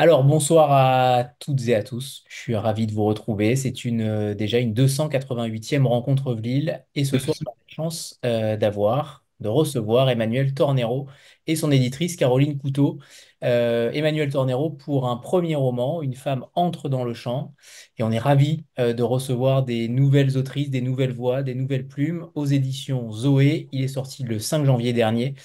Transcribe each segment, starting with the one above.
Alors, bonsoir à toutes et à tous. Je suis ravi de vous retrouver. C'est déjà une 288e rencontre Vlil. Et ce soir, on a la chance de recevoir Emmanuel Tornero et son éditrice Caroline Couteau. Emmanuel Tornero pour un premier roman, Une femme entre dans le champ. Et on est ravi de recevoir des nouvelles autrices, des nouvelles voix, des nouvelles plumes aux éditions Zoé. Il est sorti le 5 janvier dernier.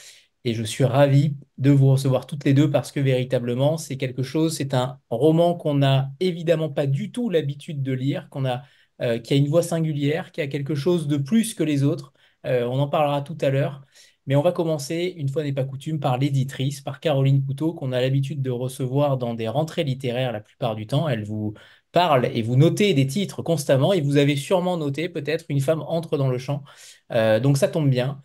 Et je suis ravi de vous recevoir toutes les deux parce que véritablement, c'est un roman qu'on n'a évidemment pas du tout l'habitude de lire, qui a une voix singulière, qui a quelque chose de plus que les autres. On en parlera tout à l'heure. Mais on va commencer, une fois n'est pas coutume, par l'éditrice, par Caroline Couteau, qu'on a l'habitude de recevoir dans des rentrées littéraires la plupart du temps. Elle vous parle et vous notez des titres constamment et vous avez sûrement noté peut-être Une femme entre dans le champ. Donc ça tombe bien.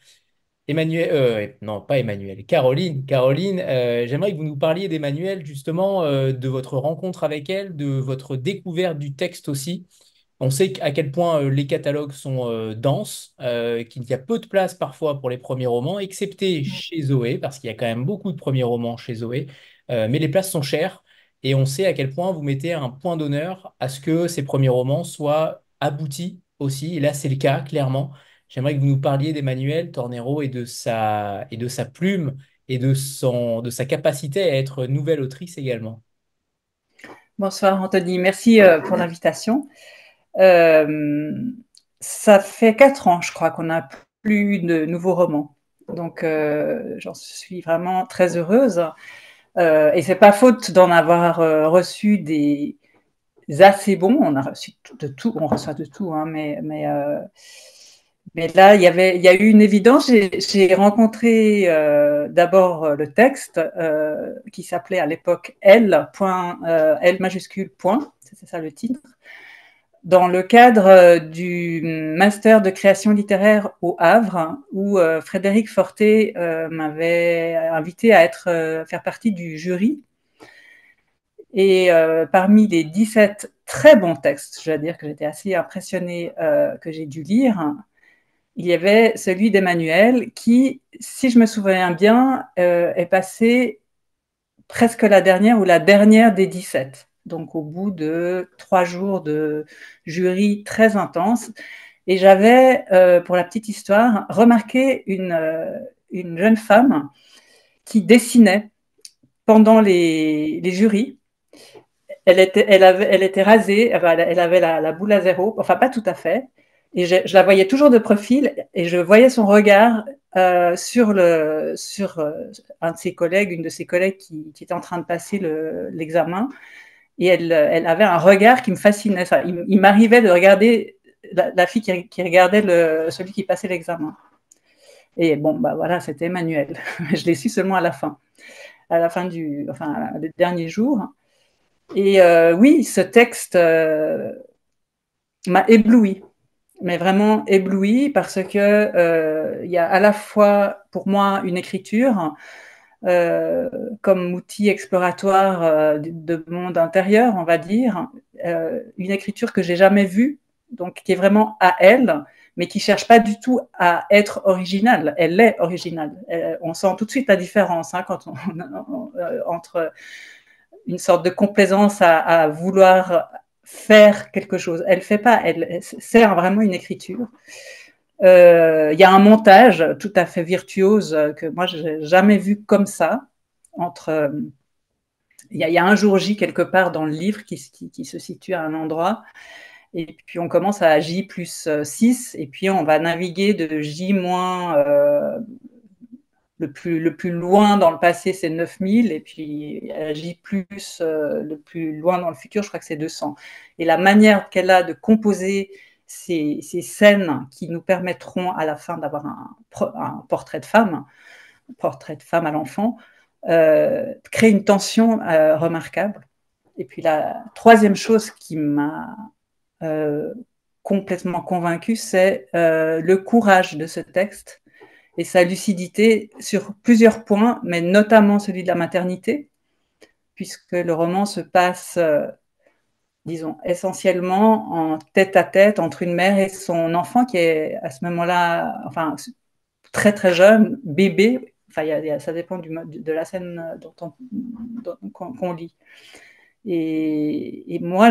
Emmanuel, non, pas Emmanuel, Caroline, j'aimerais que vous nous parliez d'Emmanuel, justement, de votre rencontre avec elle, de votre découverte du texte aussi. On sait à quel point les catalogues sont denses, qu'il y a peu de place parfois pour les premiers romans, excepté chez Zoé, parce qu'il y a quand même beaucoup de premiers romans chez Zoé, mais les places sont chères, et on sait à quel point vous mettez un point d'honneur à ce que ces premiers romans soient aboutis aussi, et là c'est le cas, clairement. J'aimerais que vous nous parliez d'Emmanuel Tornero et de sa plume et de sa capacité à être nouvelle autrice également. Bonsoir Anthony, merci pour l'invitation. Euh, Ça fait 4 ans, je crois, qu'on n'a plus de nouveaux romans. Donc, j'en suis vraiment très heureuse. Et c'est pas faute d'en avoir reçu des assez bons. On a reçu de tout, on reçoit de tout, hein, mais là, il y a eu une évidence. J'ai rencontré d'abord le texte qui s'appelait à l'époque L, L majuscule point, c'est ça le titre, dans le cadre du master de création littéraire au Havre, où Frédéric Fortet m'avait invité à faire partie du jury. Et parmi les 17 très bons textes, je dois dire que j'étais assez impressionnée que j'ai dû lire, il y avait celui d'Emmanuel qui, si je me souviens bien, est passé presque la dernière ou la dernière des 17. Donc au bout de 3 jours de jury très intense. Et j'avais, pour la petite histoire, remarqué une jeune femme qui dessinait pendant les jurys. Elle était rasée, elle avait la boule à zéro, enfin pas tout à fait. Et je la voyais toujours de profil et je voyais son regard sur un de ses collègues, une de ses collègues qui était en train de passer l'examen. Et elle avait un regard qui me fascinait. Ça. Il m'arrivait de regarder la fille qui regardait celui qui passait l'examen. Et bon, bah voilà, c'était Emmanuel. Je l'ai su seulement à la fin enfin, les derniers jours. Et oui, ce texte m'a ébloui, mais vraiment ébloui parce que il y a à la fois pour moi une écriture euh, comme outil exploratoire de monde intérieur, on va dire, une écriture que j'ai jamais vue, donc qui est vraiment à elle, mais qui cherche pas du tout à être originale. Elle est originale. On sent tout de suite la différence hein, entre une sorte de complaisance à vouloir faire quelque chose. Elle fait pas, elle sert vraiment une écriture. Y a un montage tout à fait virtuose que moi j'ai jamais vu comme ça. Il y a un jour J quelque part dans le livre qui se situe à un endroit et puis on commence à J plus 6 et puis on va naviguer de J moins le plus loin dans le passé, c'est 9000, et puis J plus, le plus loin dans le futur, je crois que c'est 200. Et la manière qu'elle a de composer ces scènes qui nous permettront à la fin d'avoir un portrait de femme à l'enfant, crée une tension remarquable. Et puis la troisième chose qui m'a euh, complètement convaincue, c'est le courage de ce texte et sa lucidité sur plusieurs points, mais notamment celui de la maternité, puisque le roman se passe, disons, essentiellement en tête-à-tête entre une mère et son enfant qui est à ce moment-là, enfin, très très jeune, bébé, Enfin, ça dépend de la scène qu'on lit. Et moi,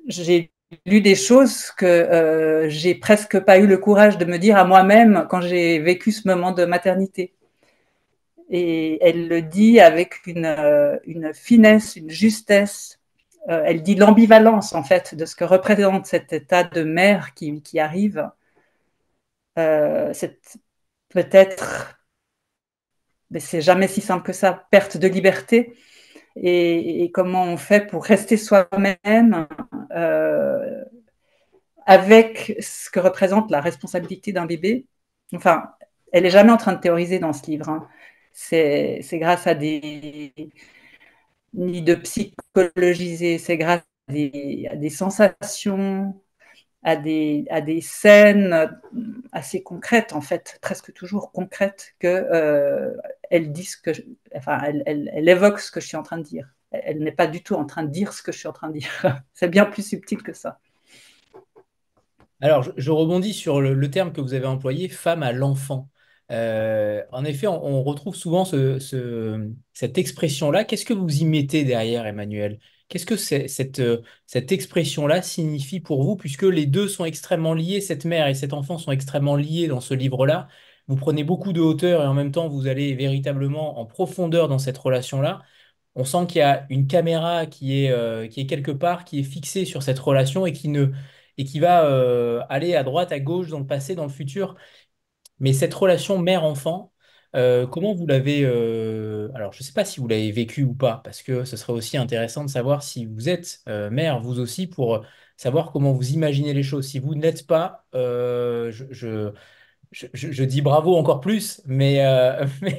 j'ai lu des choses que j'ai presque pas eu le courage de me dire à moi-même quand j'ai vécu ce moment de maternité. Et elle le dit avec une finesse, une justesse. Elle dit l'ambivalence, en fait, de ce que représente cet état de mère qui arrive. C'est peut-être, mais c'est jamais si simple que ça, perte de liberté. Et comment on fait pour rester soi-même avec ce que représente la responsabilité d'un bébé. Enfin, elle est jamais en train de théoriser dans ce livre. Hein. C'est grâce à ni de psychologiser, c'est grâce à des sensations, à des scènes assez concrètes, en fait, presque toujours concrètes, que elle dit ce que, enfin, elle évoque ce que je suis en train de dire. Elle n'est pas du tout en train de dire ce que je suis en train de dire. C'est bien plus subtil que ça. Alors, je rebondis sur le terme que vous avez employé, femme à l'enfant. En effet, on retrouve souvent cette expression-là. Qu'est-ce que vous y mettez derrière, Emmanuel? Qu'est-ce que cette expression-là signifie pour vous, puisque les deux sont extrêmement liés, cette mère et cet enfant sont extrêmement liés dans ce livre-là. Vous prenez beaucoup de hauteur et en même temps, vous allez véritablement en profondeur dans cette relation-là. On sent qu'il y a une caméra qui est quelque part, qui est fixée sur cette relation et qui va aller à droite, à gauche, dans le passé, dans le futur. Mais cette relation mère-enfant, comment vous l'avez... alors, je ne sais pas si vous l'avez vécu ou pas, parce que ce serait aussi intéressant de savoir si vous êtes mère, vous aussi, pour savoir comment vous imaginez les choses. Si vous ne l'êtes pas, je dis bravo encore plus, mais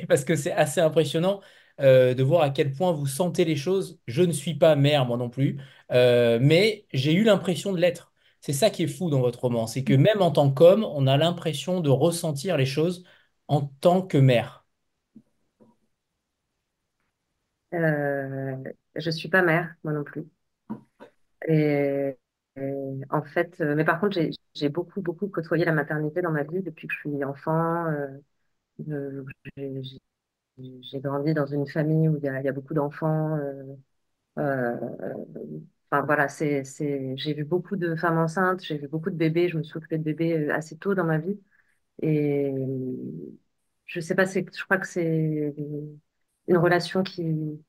parce que c'est assez impressionnant de voir à quel point vous sentez les choses. Je ne suis pas mère, moi non plus, mais j'ai eu l'impression de l'être. C'est ça qui est fou dans votre roman, c'est que même en tant qu'homme, on a l'impression de ressentir les choses en tant que mère. Euh, je suis pas mère, moi non plus. Et, en fait, mais par contre, j'ai beaucoup, beaucoup côtoyé la maternité dans ma vie depuis que je suis enfant. Euh, j'ai j'ai grandi dans une famille où il y a beaucoup d'enfants. Euh, enfin voilà, j'ai vu beaucoup de femmes enceintes, j'ai vu beaucoup de bébés. Je me suis occupée de bébés assez tôt dans ma vie. Et je sais pas, je crois que c'est une relation qui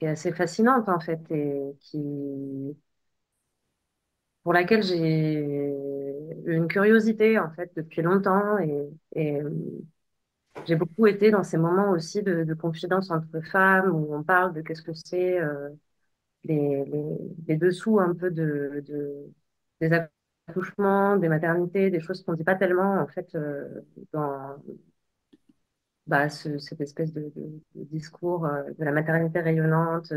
est assez fascinante en fait et pour laquelle j'ai eu une curiosité en fait depuis longtemps et j'ai beaucoup été dans ces moments aussi de confidence entre femmes où on parle de qu'est-ce que c'est les, les, les dessous un peu des accouchements, des maternités, des choses qu'on dit pas tellement en fait dans bah, cette espèce de discours de la maternité rayonnante,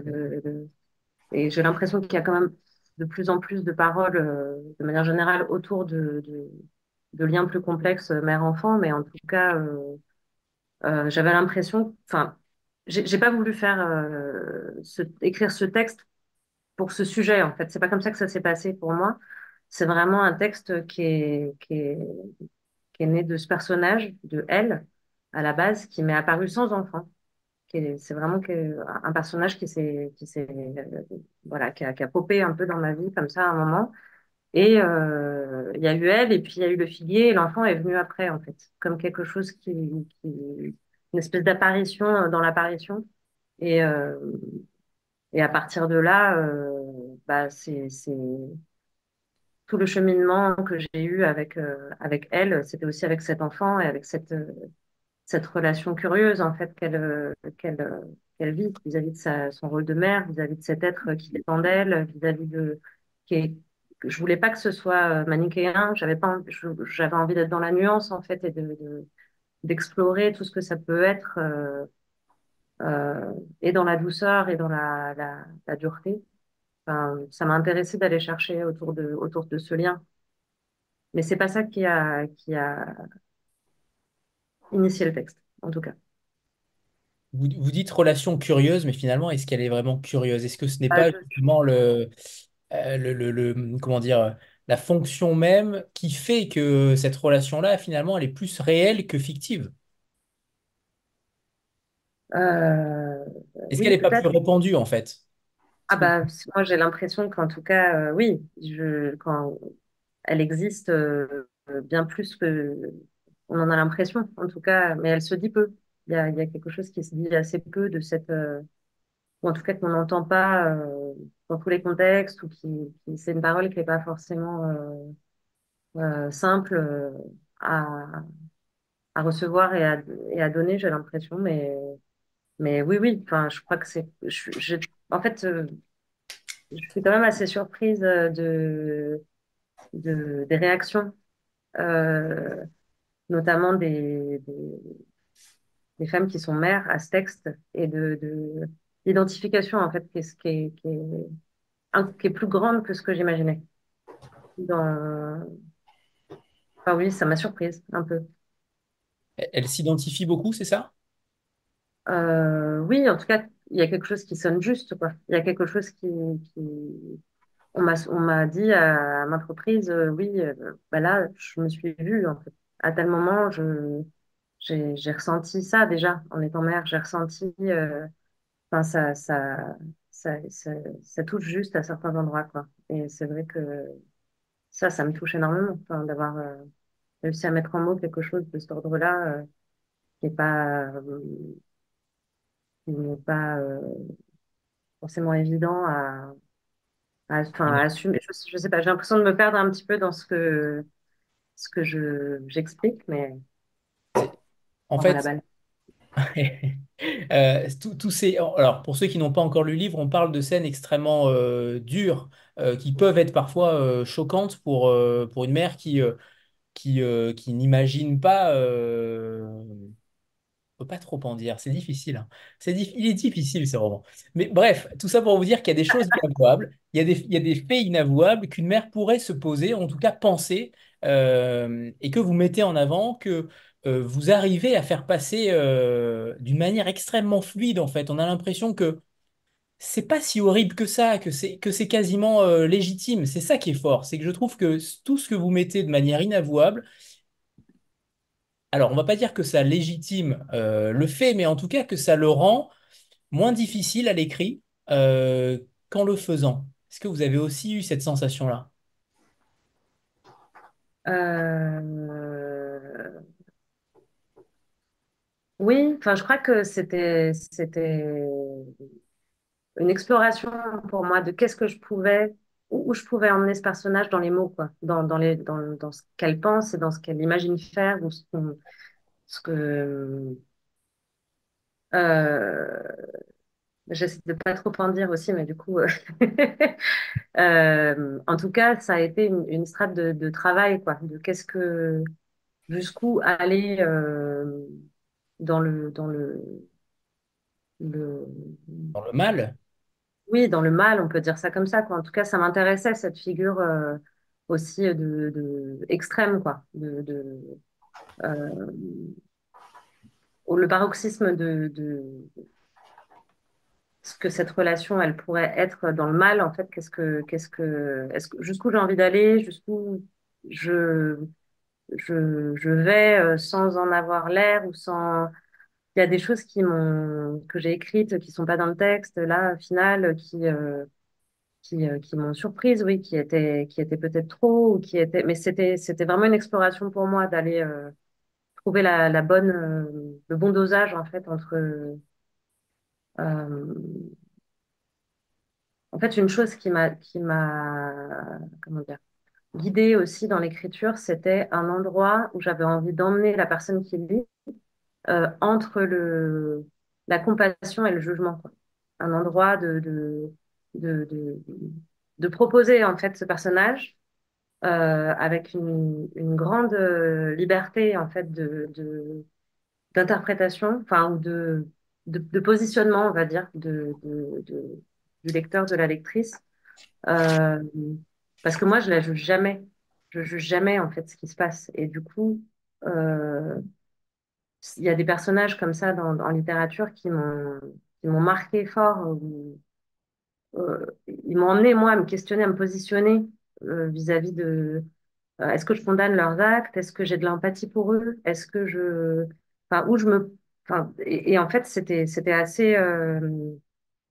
et j'ai l'impression qu'il y a quand même de plus en plus de paroles, de manière générale, autour de liens plus complexes mère-enfant, mais en tout cas, j'avais l'impression, enfin, j'ai pas voulu faire écrire ce texte pour ce sujet, en fait. C'est pas comme ça que ça s'est passé pour moi. C'est vraiment un texte qui est né de ce personnage, de elle, à la base, qui m'est apparu sans enfant. C'est vraiment un personnage voilà, qui a popé un peu dans ma vie comme ça à un moment. Et il y a eu elle, et puis il y a eu le figuier, et l'enfant est venu après, en fait, comme quelque chose une espèce d'apparition dans l'apparition. Et, euh, et à partir de là, bah, c'est tout le cheminement que j'ai eu avec elle, c'était aussi avec cet enfant et avec cette relation curieuse en fait qu'elle vit vis-à-vis de son rôle de mère, vis-à-vis de cet être qui dépend d'elle, vis-à-vis de qui est, je voulais pas que ce soit manichéen, j'avais envie d'être dans la nuance en fait et d'explorer tout ce que ça peut être et dans la douceur et dans la dureté. Enfin, ça m'a intéressé d'aller chercher autour de ce lien, mais c'est pas ça qui a initié le texte en tout cas. Vous dites relation curieuse, mais finalement, est-ce qu'elle est vraiment curieuse? Est-ce que ce n'est Ah, pas justement comment dire, la fonction même qui fait que cette relation-là, finalement, elle est plus réelle que fictive? Euh, Est-ce qu'elle oui, n'est pas plus peut-être. répandue, en fait? Ah Est-ce que- bah, moi, j'ai l'impression qu'en tout cas, oui, quand elle existe bien plus que on en a l'impression, en tout cas, mais elle se dit peu. Il y a quelque chose qui se dit assez peu de cette, ou en tout cas qu'on n'entend pas dans tous les contextes, ou c'est une parole qui n'est pas forcément simple à, à recevoir et à donner, j'ai l'impression, mais oui, oui, enfin, je crois que en fait, je suis quand même assez surprise des réactions, euh, notamment des femmes qui sont mères à ce texte et d'identification, en fait, qui est plus grande que ce que j'imaginais. Dans... Enfin, oui, ça m'a surprise un peu. Elle s'identifie beaucoup, c'est ça? Oui, en tout cas, il y a quelque chose qui sonne juste, quoi. Il y a quelque chose qui... on m'a dit à maintes reprises, oui, bah là, je me suis vue, en fait. À tel moment, j'ai ressenti ça déjà en étant mère. J'ai ressenti, enfin, ça touche juste à certains endroits, quoi. Et c'est vrai que ça me touche énormément, enfin, d'avoir réussi à mettre en mots quelque chose de cet ordre-là, qui n'est pas, qui n'est pas forcément évident enfin, à assumer. Je sais pas, j'ai l'impression de me perdre un petit peu dans ce que j'explique, mais En on va la fait, balle. Alors, pour ceux qui n'ont pas encore lu le livre, on parle de scènes extrêmement dures, qui peuvent être parfois choquantes pour une mère qui n'imagine pas. On peut pas trop en dire, c'est difficile, hein. Il est difficile ce roman. Mais bref, tout ça pour vous dire qu'il y a des choses inavouables, il y a des faits inavouables qu'une mère pourrait se poser, en tout cas penser, et que vous mettez en avant, que vous arrivez à faire passer d'une manière extrêmement fluide, en fait. On a l'impression que c'est pas si horrible que ça, que c'est quasiment légitime. C'est ça qui est fort, c'est que je trouve que tout ce que vous mettez de manière inavouable, alors, on va pas dire que ça légitime le fait, mais en tout cas que ça le rend moins difficile à l'écrit qu'en le faisant. Est-ce que vous avez aussi eu cette sensation-là? Euh, oui, enfin, je crois que c'était une exploration pour moi de qu'est-ce que je pouvais, où je pouvais emmener ce personnage dans les mots, quoi, dans ce qu'elle pense et dans ce qu'elle imagine faire, ou ce que, euh, j'essaie de pas trop en dire aussi, mais du coup, en tout cas, ça a été une strate de travail, quoi, de jusqu'où aller dans le, Dans le mal? oui, dans le mal, on peut dire ça comme ça, quoi. En tout cas, ça m'intéressait cette figure aussi extrême, quoi, euh, le paroxysme de ce que cette relation, elle pourrait être dans le mal, en fait. Jusqu'où j'ai envie d'aller, jusqu'où je, je vais sans en avoir l'air ou sans. Il y a des choses que j'ai écrites qui sont pas dans le texte, là, au final, qui m'ont surprise, oui, qui étaient peut-être trop, ou mais c'était vraiment une exploration pour moi d'aller trouver le bon dosage, en fait, en fait, une chose comment dire, guidée aussi dans l'écriture, c'était un endroit où j'avais envie d'emmener la personne qui lit, entre la compassion et le jugement, quoi. Un endroit de, de, de proposer, en fait, ce personnage avec une grande liberté, en fait, d'interprétation, enfin, ou de positionnement, on va dire, du lecteur, de la lectrice. Euh, Parce que moi, je la juge jamais. Je juge jamais, en fait, ce qui se passe. Et du coup, euh, il y a des personnages comme ça en littérature qui m'ont marqué fort. Ils m'ont emmené, moi, à me questionner, à me positionner vis-à-vis de est-ce que je condamne leurs actes? Est-ce que j'ai de l'empathie pour eux? Est-ce que enfin, où je me, enfin, et en fait, c'était assez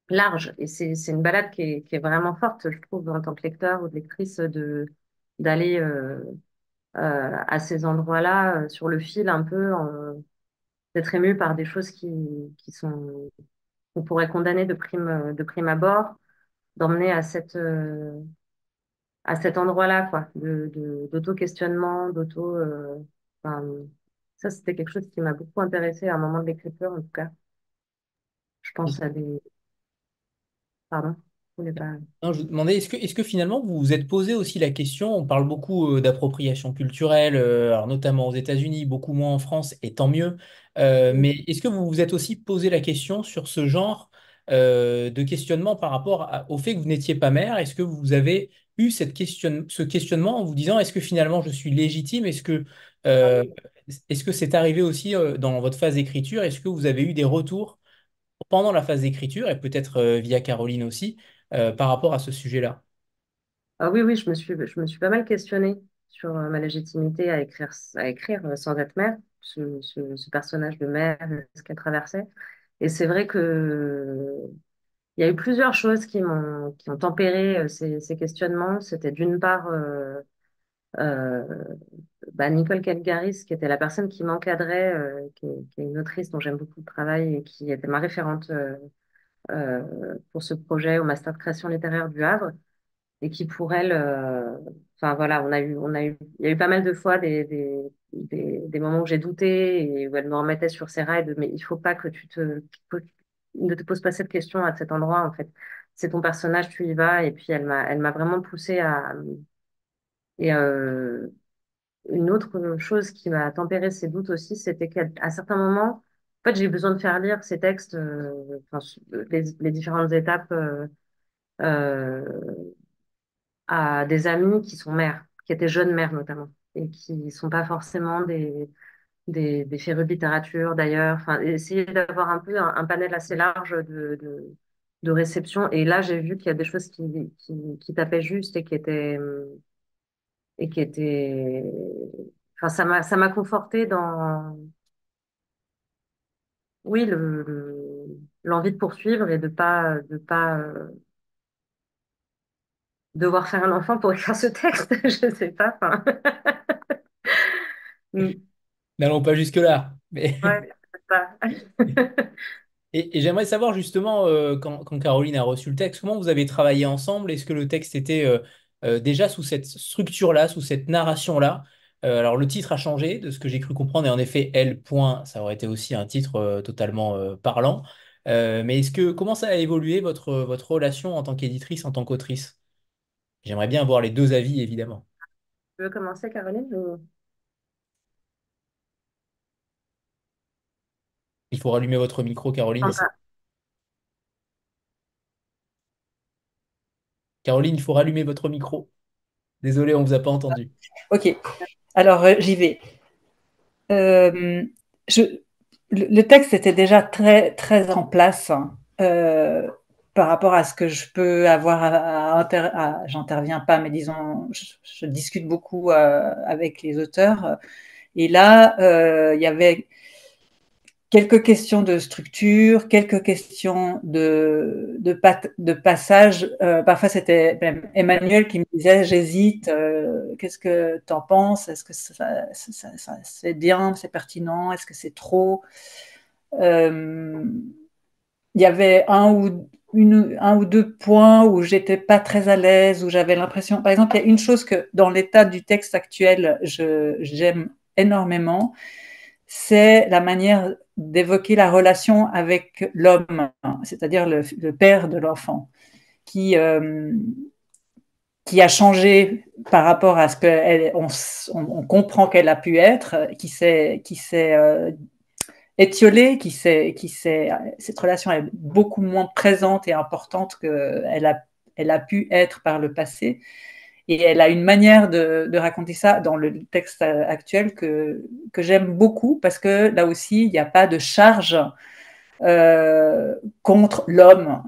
large. Et c'est une balade qui est vraiment forte, je trouve, en tant que lecteur ou de lectrice, d'aller à ces endroits-là, sur le fil un peu, d'être ému par des choses qui sont, qu'on pourrait condamner de prime abord, d'emmener à cet endroit-là, quoi, d'auto-questionnement, enfin, ça, c'était quelque chose qui m'a beaucoup intéressée à un moment de l'écriture, en tout cas. Je pense à des, pardon, je voulais pas. Non, je vous demandais, est-ce que finalement vous vous êtes posé aussi la question, on parle beaucoup d'appropriation culturelle, alors notamment aux États-Unis, beaucoup moins en France, et tant mieux, mais est-ce que vous vous êtes aussi posé la question sur ce genre de questionnement par rapport au fait que vous n'étiez pas mère? Est-ce que vous avez eu ce questionnement en vous disant, est-ce que finalement je suis légitime? Euh, est-ce que c'est arrivé aussi dans votre phase d'écriture? Est-ce que vous avez eu des retours pendant la phase d'écriture et peut-être via Caroline aussi par rapport à ce sujet-là? Ah oui, oui, je me suis pas mal questionnée sur ma légitimité à écrire sans être mère, ce personnage de mère, ce qu'elle traversait. Et c'est vrai que il y a eu plusieurs choses qui ont tempéré ces questionnements. C'était d'une part euh, Nicole Calgaris, qui était la personne qui m'encadrait, qui est une autrice dont j'aime beaucoup le travail et qui était ma référente pour ce projet au Master de création littéraire du Havre et qui pour elle, enfin voilà, il y a eu pas mal de fois des moments où j'ai douté et où elle me remettait sur ses rails mais il faut pas que ne te poses pas cette question à cet endroit en fait. C'est ton personnage, tu y vas et puis elle m'a vraiment poussée à et une autre chose qui m'a tempéré ces doutes aussi, c'était qu'à certains moments, en fait, j'ai eu besoin de faire lire ces textes, enfin, les différentes étapes. Euh, à des amis qui sont mères, qui étaient jeunes mères notamment, et qui sont pas forcément des férus de littérature d'ailleurs. Enfin, essayer d'avoir un peu un panel assez large de réception. Et là, j'ai vu qu'il y a des choses qui tapaient juste et qui étaient, enfin, ça m'a conforté dans, oui, l'envie de poursuivre et de pas devoir faire un enfant pour écrire ce texte. Je sais pas. Enfin. Mm. N'allons pas jusque-là. Mais Ouais, c'est ça. et j'aimerais savoir justement, quand Caroline a reçu le texte, comment vous avez travaillé ensemble? Est-ce que le texte était déjà sous cette structure-là, sous cette narration-là? Alors le titre a changé de ce que j'ai cru comprendre, et en effet, L. Point, ça aurait été aussi un titre totalement parlant. Mais comment ça a évolué votre relation en tant qu'éditrice, en tant qu'autrice? J'aimerais bien avoir les deux avis, évidemment. Tu veux commencer, Caroline, ou... Il faut rallumer votre micro, Caroline. Enfin, Caroline, il faut rallumer votre micro. Désolé, on vous a pas entendu. Ok, alors j'y vais. Euh, je- le texte était déjà très, très en place hein, par rapport à ce que je peux avoir j'interviens pas, mais disons, je discute beaucoup avec les auteurs. Et là, il y avait quelques questions de structure, quelques questions de passage. Parfois, c'était même Emmanuel qui me disait, j'hésite, qu'est-ce que tu en penses? Est-ce que c'est bien, c'est pertinent? Est-ce que c'est trop? euh, il y avait un ou deux points où j'étais pas très à l'aise, où j'avais l'impression, par exemple, il y a une chose que dans l'état du texte actuel, j'aime énormément, c'est la manière d'évoquer la relation avec l'homme, c'est-à-dire le père de l'enfant, qui, euh, qui a changé par rapport à ce qu'on comprend qu'elle a pu être, qui s'est étiolée, cette relation est beaucoup moins présente et importante qu'elle a pu être par le passé. Et elle a une manière de raconter ça dans le texte actuel que j'aime beaucoup parce que là aussi, il n'y a pas de charge contre l'homme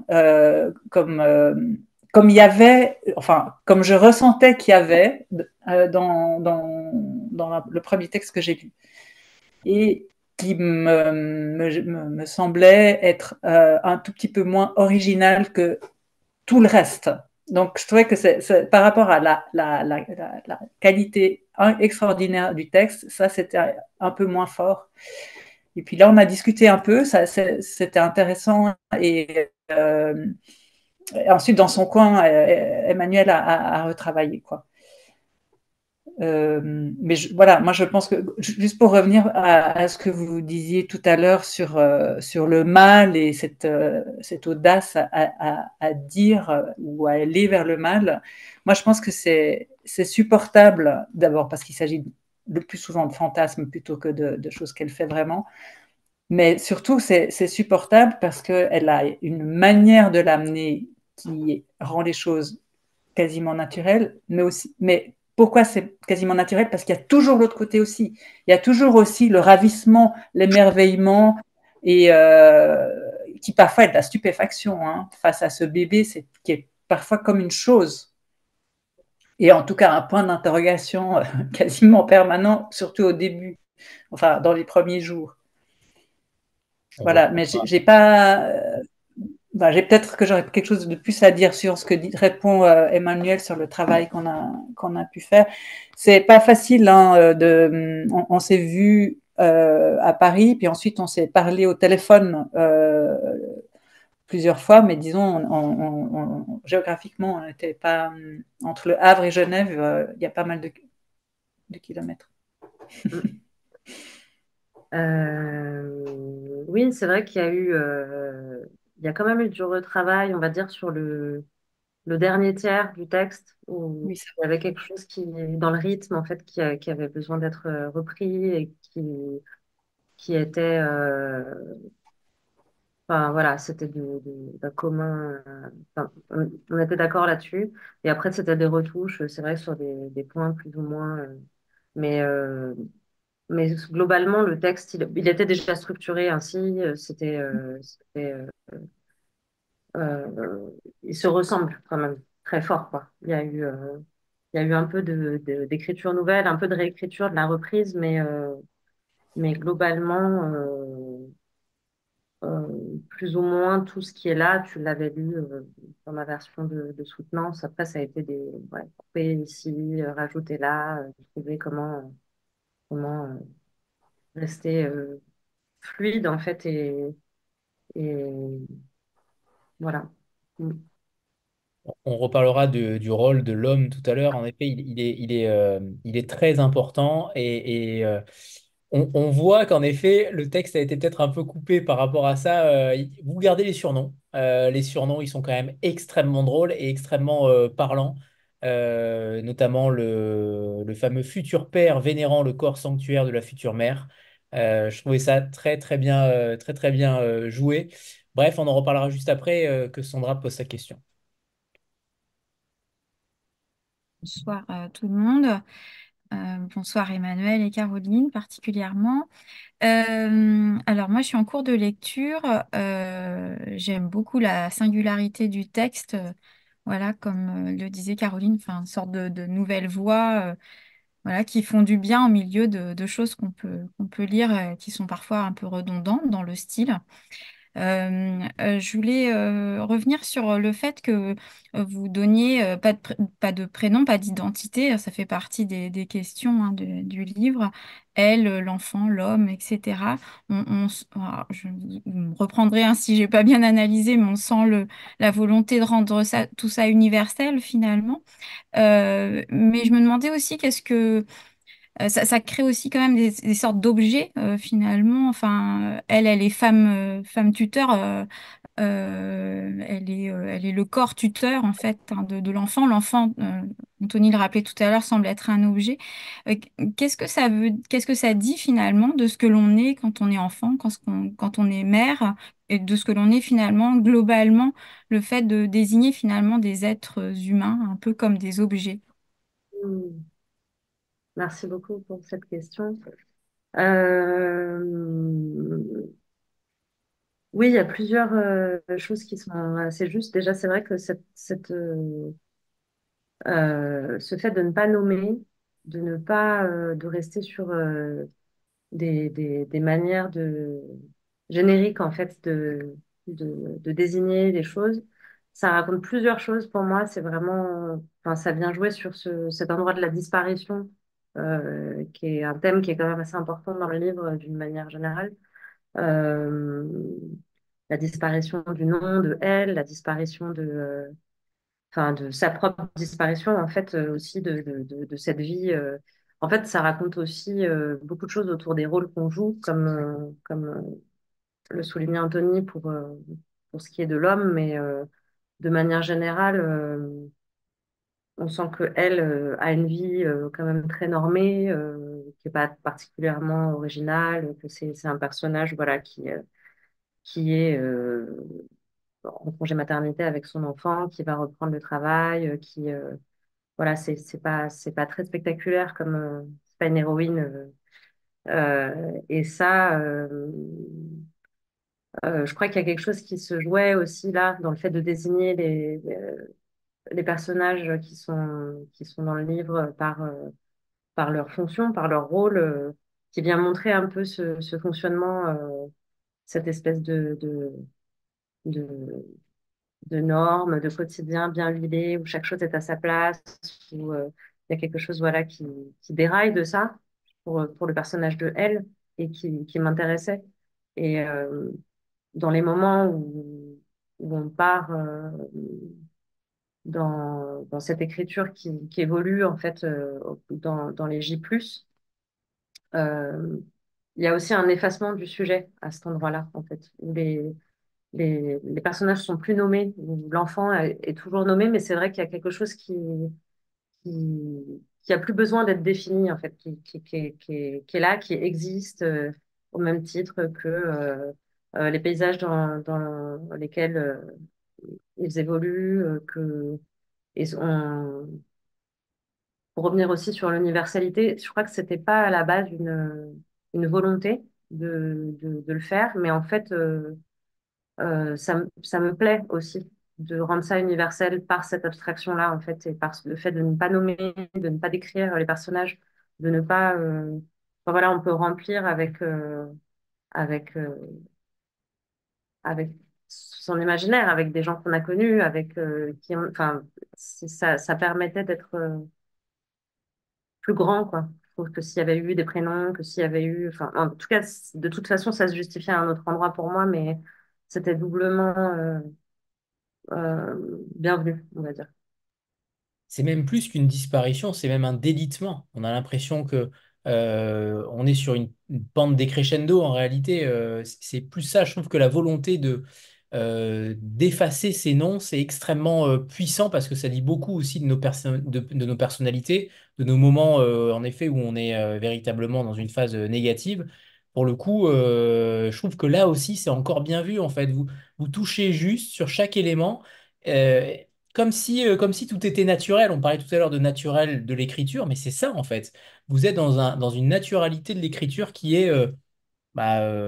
comme il y avait, enfin, comme je ressentais qu'il y avait dans le premier texte que j'ai lu. Et qui me semblait être un tout petit peu moins original que tout le reste. Donc, je trouvais que par rapport à la qualité extraordinaire du texte, ça, c'était un peu moins fort. Et puis là, on a discuté un peu, c'était intéressant. Et ensuite, dans son coin, Emmanuel a retravaillé, quoi. Mais voilà, moi je pense que, juste pour revenir à ce que vous disiez tout à l'heure sur le mal et cette audace à dire ou à aller vers le mal, moi je pense que c'est supportable d'abord parce qu'il s'agit le plus souvent de fantasmes plutôt que de choses qu'elle fait vraiment, mais surtout c'est supportable parce qu'elle a une manière de l'amener qui rend les choses quasiment naturel, mais pourquoi c'est quasiment naturel? Parce qu'il y a toujours l'autre côté aussi. Il y a toujours aussi le ravissement, l'émerveillement, et qui parfois est de la stupéfaction hein, face à ce bébé, qui est parfois comme une chose. Et en tout cas, un point d'interrogation quasiment permanent, surtout au début, enfin dans les premiers jours. On Voilà, mais reprendra. j'ai pas, j'ai peut-être que j'aurais quelque chose de plus à dire sur ce que répond Emmanuel sur le travail qu'on a pu faire. C'est pas facile, hein, on s'est vu à Paris, puis ensuite on s'est parlé au téléphone plusieurs fois, mais disons, géographiquement, on n'était pas entre Le Havre et Genève, il y a pas mal de kilomètres. Oui, c'est vrai qu'il y a eu, il y a quand même eu du retravail, on va dire, sur le dernier tiers du texte, où Oui, il y avait quelque chose qui, dans le rythme, en fait, qui avait besoin d'être repris et qui était, enfin, voilà, c'était d'un commun, enfin, on était d'accord là-dessus. Et après, c'était des retouches, c'est vrai, sur des points plus ou moins, mais, euh, mais globalement, le texte, il était déjà structuré ainsi, il se ressemble quand même très fort, quoi. Il y a eu un peu d'écriture nouvelle, un peu de réécriture, de la reprise, mais globalement, plus ou moins tout ce qui est là, tu l'avais lu dans ma version de soutenance. Après, ça a été ouais, couper ici, rajouter là, trouver comment rester fluide en fait et voilà. Mm. On reparlera du rôle de l'homme tout à l'heure. En effet, il est très important et on voit qu'en effet, le texte a été peut-être un peu coupé par rapport à ça. Vous gardez les surnoms. Les surnoms, ils sont quand même extrêmement drôles et extrêmement parlants. Notamment le fameux futur père vénérant le corps sanctuaire de la future mère. Je trouvais ça très très bien, très bien joué. Bref, on en reparlera juste après que Sandra pose sa question. Bonsoir à tout le monde. Bonsoir Emmanuel et Caroline particulièrement. Alors moi je suis en cours de lecture. J'aime beaucoup la singularité du texte. Voilà, comme le disait Caroline, enfin, une sorte de nouvelle voix voilà, qui font du bien au milieu de choses qu'on peut lire qui sont parfois un peu redondantes dans le style. Je voulais revenir sur le fait que vous donniez pas de prénom, pas d'identité. Ça fait partie des questions hein, du livre. Elle, l'enfant, l'homme, etc. Alors, vous me reprendrez hein, si j'ai pas bien analysé, mais on sent la volonté de rendre tout ça universel finalement. Mais je me demandais aussi qu'est-ce que ça crée aussi quand même des sortes d'objets finalement. Enfin, elle est femme tuteur. Elle est le corps tuteur en fait hein, de l'enfant. L'enfant, Anthony le rappelait tout à l'heure, semble être un objet. Qu'est-ce que ça dit finalement de ce que l'on est quand on est enfant, quand on est mère, et de ce que l'on est finalement globalement, le fait de désigner finalement des êtres humains un peu comme des objets. Mm. Merci beaucoup pour cette question. Euh, Oui, il y a plusieurs choses qui sont assez justes. Déjà, c'est vrai que ce fait de ne pas nommer, de ne pas de rester sur des manières génériques en fait de désigner les choses. Ça raconte plusieurs choses pour moi. C'est vraiment, enfin, ça vient jouer sur cet endroit de la disparition, qui est un thème qui est quand même assez important dans le livre d'une manière générale. Euh, la disparition du nom de elle, la disparition enfin, de sa propre disparition, en fait, aussi de cette vie. En fait, ça raconte aussi beaucoup de choses autour des rôles qu'on joue, comme le soulignait Anthony pour ce qui est de l'homme, mais de manière générale, on sent qu'elle a une vie quand même très normée, qui n'est pas particulièrement originale, que c'est un personnage voilà, qui est en congé maternité avec son enfant, qui va reprendre le travail, voilà, c'est pas très spectaculaire comme c'est pas une héroïne. Et ça, je crois qu'il y a quelque chose qui se jouait aussi là dans le fait de désigner les personnages qui sont dans le livre par leur fonction, par leur rôle, qui vient montrer un peu ce fonctionnement, cette espèce de, de normes, de quotidien bien huilé, où chaque chose est à sa place, où il y a quelque chose voilà, qui déraille de ça pour le personnage de elle et qui m'intéressait. Et dans les moments où on part dans cette écriture qui évolue en fait dans les J+, euh, il y a aussi un effacement du sujet à cet endroit-là, en fait, où les personnages sont plus nommés, où l'enfant est toujours nommé, mais c'est vrai qu'il y a quelque chose qui a plus besoin d'être défini, en fait, qui est là, qui existe au même titre que les paysages dans lesquels ils évoluent, pour revenir aussi sur l'universalité, je crois que c'était pas à la base une volonté de le faire, mais en fait, ça me plaît aussi de rendre ça universel par cette abstraction-là, en fait, et par le fait de ne pas nommer, de ne pas décrire les personnages, de ne pas... enfin, voilà, on peut remplir avec, euh, avec son imaginaire, avec des gens qu'on a connus, avec enfin, ça permettait d'être plus grand, quoi. Je trouve que s'il y avait eu des prénoms, que s'il y avait eu, enfin, en tout cas, de toute façon, ça se justifiait à un autre endroit pour moi, mais c'était doublement bienvenu, on va dire. C'est même plus qu'une disparition, c'est même un délitement. On a l'impression que on est sur une pente décrescendo en réalité. C'est plus ça, je trouve que la volonté d'effacer ces noms, c'est extrêmement puissant parce que ça dit beaucoup aussi de nos personnalités, de nos moments en effet où on est véritablement dans une phase négative. Pour le coup, je trouve que là aussi, c'est encore bien vu en fait. Vous touchez juste sur chaque élément. euh, comme si tout était naturel. On parlait tout à l'heure de naturel de l'écriture, mais c'est ça en fait. Vous êtes dans une naturalité de l'écriture qui est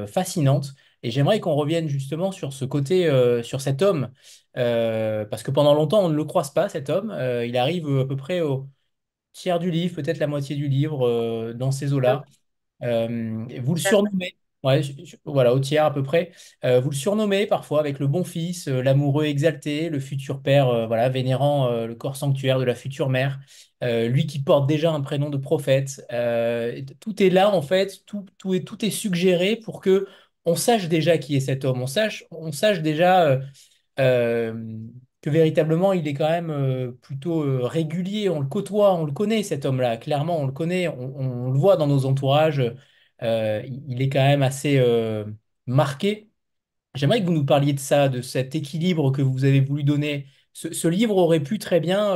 fascinante. Et j'aimerais qu'on revienne justement sur ce côté, sur cet homme, parce que pendant longtemps, on ne le croise pas, cet homme. Il arrive à peu près au tiers du livre, peut-être la moitié du livre, dans ces eaux-là. Et vous le surnommez, ouais, voilà, au tiers à peu près. Vous le surnommez parfois avec le bon fils, l'amoureux exalté, le futur père, voilà, vénérant le corps sanctuaire de la future mère, lui qui porte déjà un prénom de prophète. Tout est là en fait, tout est suggéré pour que on sache déjà qui est cet homme, on sache déjà euh, que véritablement il est quand même plutôt régulier. On le côtoie, on le connaît cet homme-là. Clairement, on le connaît, on le voit dans nos entourages. Il est quand même assez marqué. J'aimerais que vous nous parliez de ça, de cet équilibre que vous avez voulu donner. Ce livre aurait pu très bien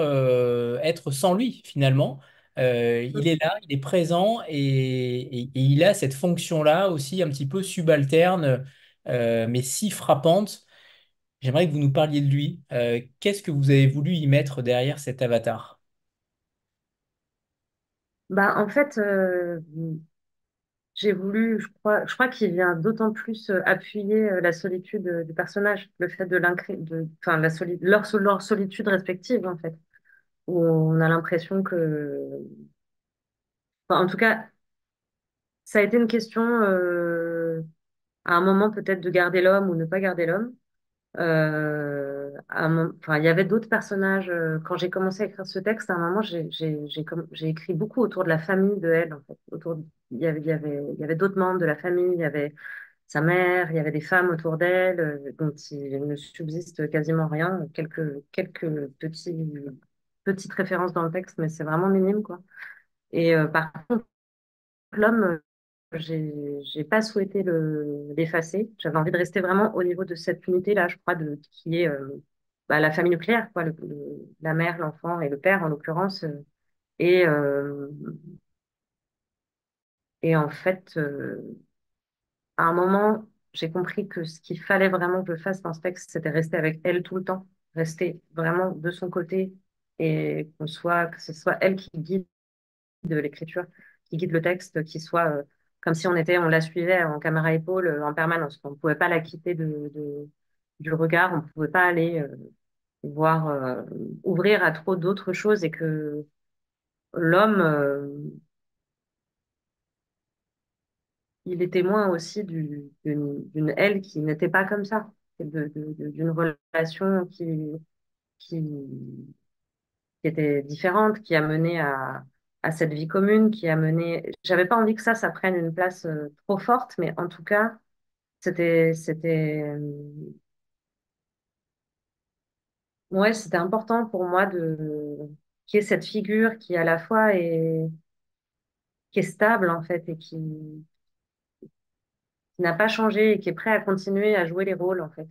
être sans lui, finalement. Il est là, il est présent et il a cette fonction-là aussi un petit peu subalterne, mais si frappante. J'aimerais que vous nous parliez de lui. Qu'est-ce que vous avez voulu y mettre derrière cet avatar? Bah, en fait, j'ai voulu, je crois qu'il vient d'autant plus appuyer la solitude du personnage, le fait de enfin, leur solitude respective, en fait, où on a l'impression que, enfin, en tout cas, ça a été une question à un moment peut-être de garder l'homme ou ne pas garder l'homme. Enfin, il y avait d'autres personnages. Quand j'ai commencé à écrire ce texte, à un moment, j'ai écrit beaucoup autour de la famille de elle, en fait. Il y avait d'autres membres de la famille. Il y avait sa mère, il y avait des femmes autour d'elle, dont il ne subsiste quasiment rien. Quelques petites références dans le texte, mais c'est vraiment minime, quoi. Et par contre, l'homme, j'ai pas souhaité l'effacer. J'avais envie de rester vraiment au niveau de cette unité-là, je crois, qui est bah, la famille nucléaire, quoi, la mère, l'enfant et le père, en l'occurrence. Et, euh, et en fait, à un moment, j'ai compris que ce qu'il fallait vraiment que je fasse dans ce texte, c'était rester avec elle tout le temps, rester vraiment de son côté et que ce soit elle qui guide de l'écriture, qui guide le texte, qui soit comme si on la suivait en caméra épaule en permanence. On ne pouvait pas la quitter du regard, on ne pouvait pas aller voir, ouvrir à trop d'autres choses et que l'homme, il est témoin aussi d'une elle qui n'était pas comme ça, d'une relation qui, qui était différente, qui a mené à cette vie commune, qui a mené. J'avais pas envie que ça prenne une place trop forte, mais en tout cas, ouais, c'était important pour moi qu'il y ait cette figure qui à la fois qui est stable en fait et qui n'a pas changé et qui est prêt à continuer à jouer les rôles en fait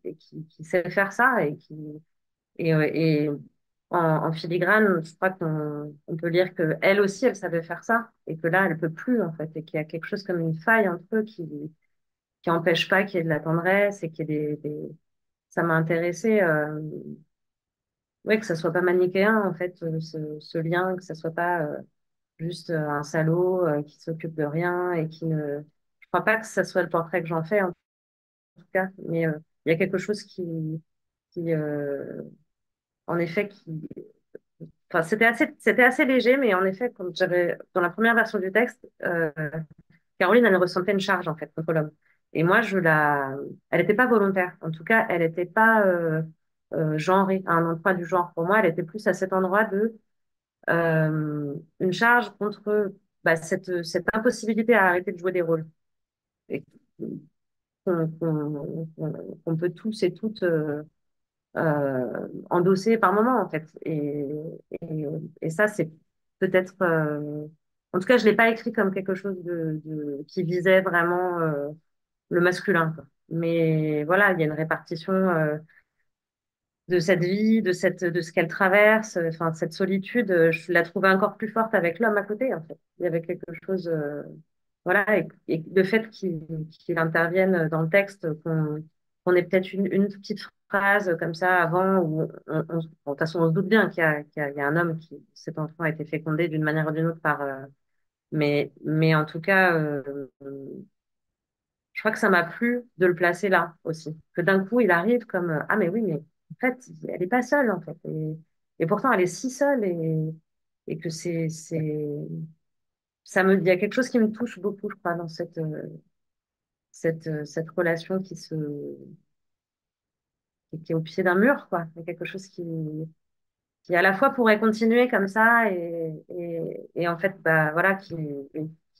et qui sait faire ça et en filigrane, je crois on peut lire que elle aussi, elle savait faire ça et que là, elle peut plus en fait et qu'il y a quelque chose comme une faille entre eux qui empêche pas qu'il y ait de la tendresse et qu'il y ait Ça m'a intéressé, ouais, que ça soit pas manichéen en fait, ce lien, que ça soit pas juste un salaud qui s'occupe de rien et qui ne. Je crois pas que ça soit le portrait que j'en fais en tout cas, mais il y a quelque chose qui en effet, enfin, c'était assez léger, mais en effet, comme j'avais, dans la première version du texte, Caroline, elle ressentait une charge, en fait, contre l'homme. Et moi, elle n'était pas volontaire. En tout cas, elle n'était pas, genrée à un endroit du genre. Pour moi, elle était plus à cet endroit une charge contre, bah, cette impossibilité à arrêter de jouer des rôles. Et qu'on peut tous et toutes, endossé par moment, en fait. Et, et ça, c'est peut-être. En tout cas, je l'ai pas écrit comme quelque chose qui visait vraiment le masculin, quoi. Mais voilà, il y a une répartition de cette vie, de ce qu'elle traverse, enfin, cette solitude, je la trouvais encore plus forte avec l'homme à côté, en fait. Il y avait quelque chose. Voilà, et le fait qu'il intervienne dans le texte, qu'on ait peut-être une petite phrase comme ça avant, où bon, de toute façon, on se doute bien il y a un homme cet enfant a été fécondé d'une manière ou d'une autre mais en tout cas, je crois que ça m'a plu de le placer là aussi. Que d'un coup, il arrive comme, ah mais oui, mais en fait, elle n'est pas seule, en fait. Et pourtant, elle est si seule et que il y a quelque chose qui me touche beaucoup, je crois, dans cette relation qui est au pied d'un mur, quoi. Il y a quelque chose qui à la fois pourrait continuer comme ça et en fait, bah, voilà, qui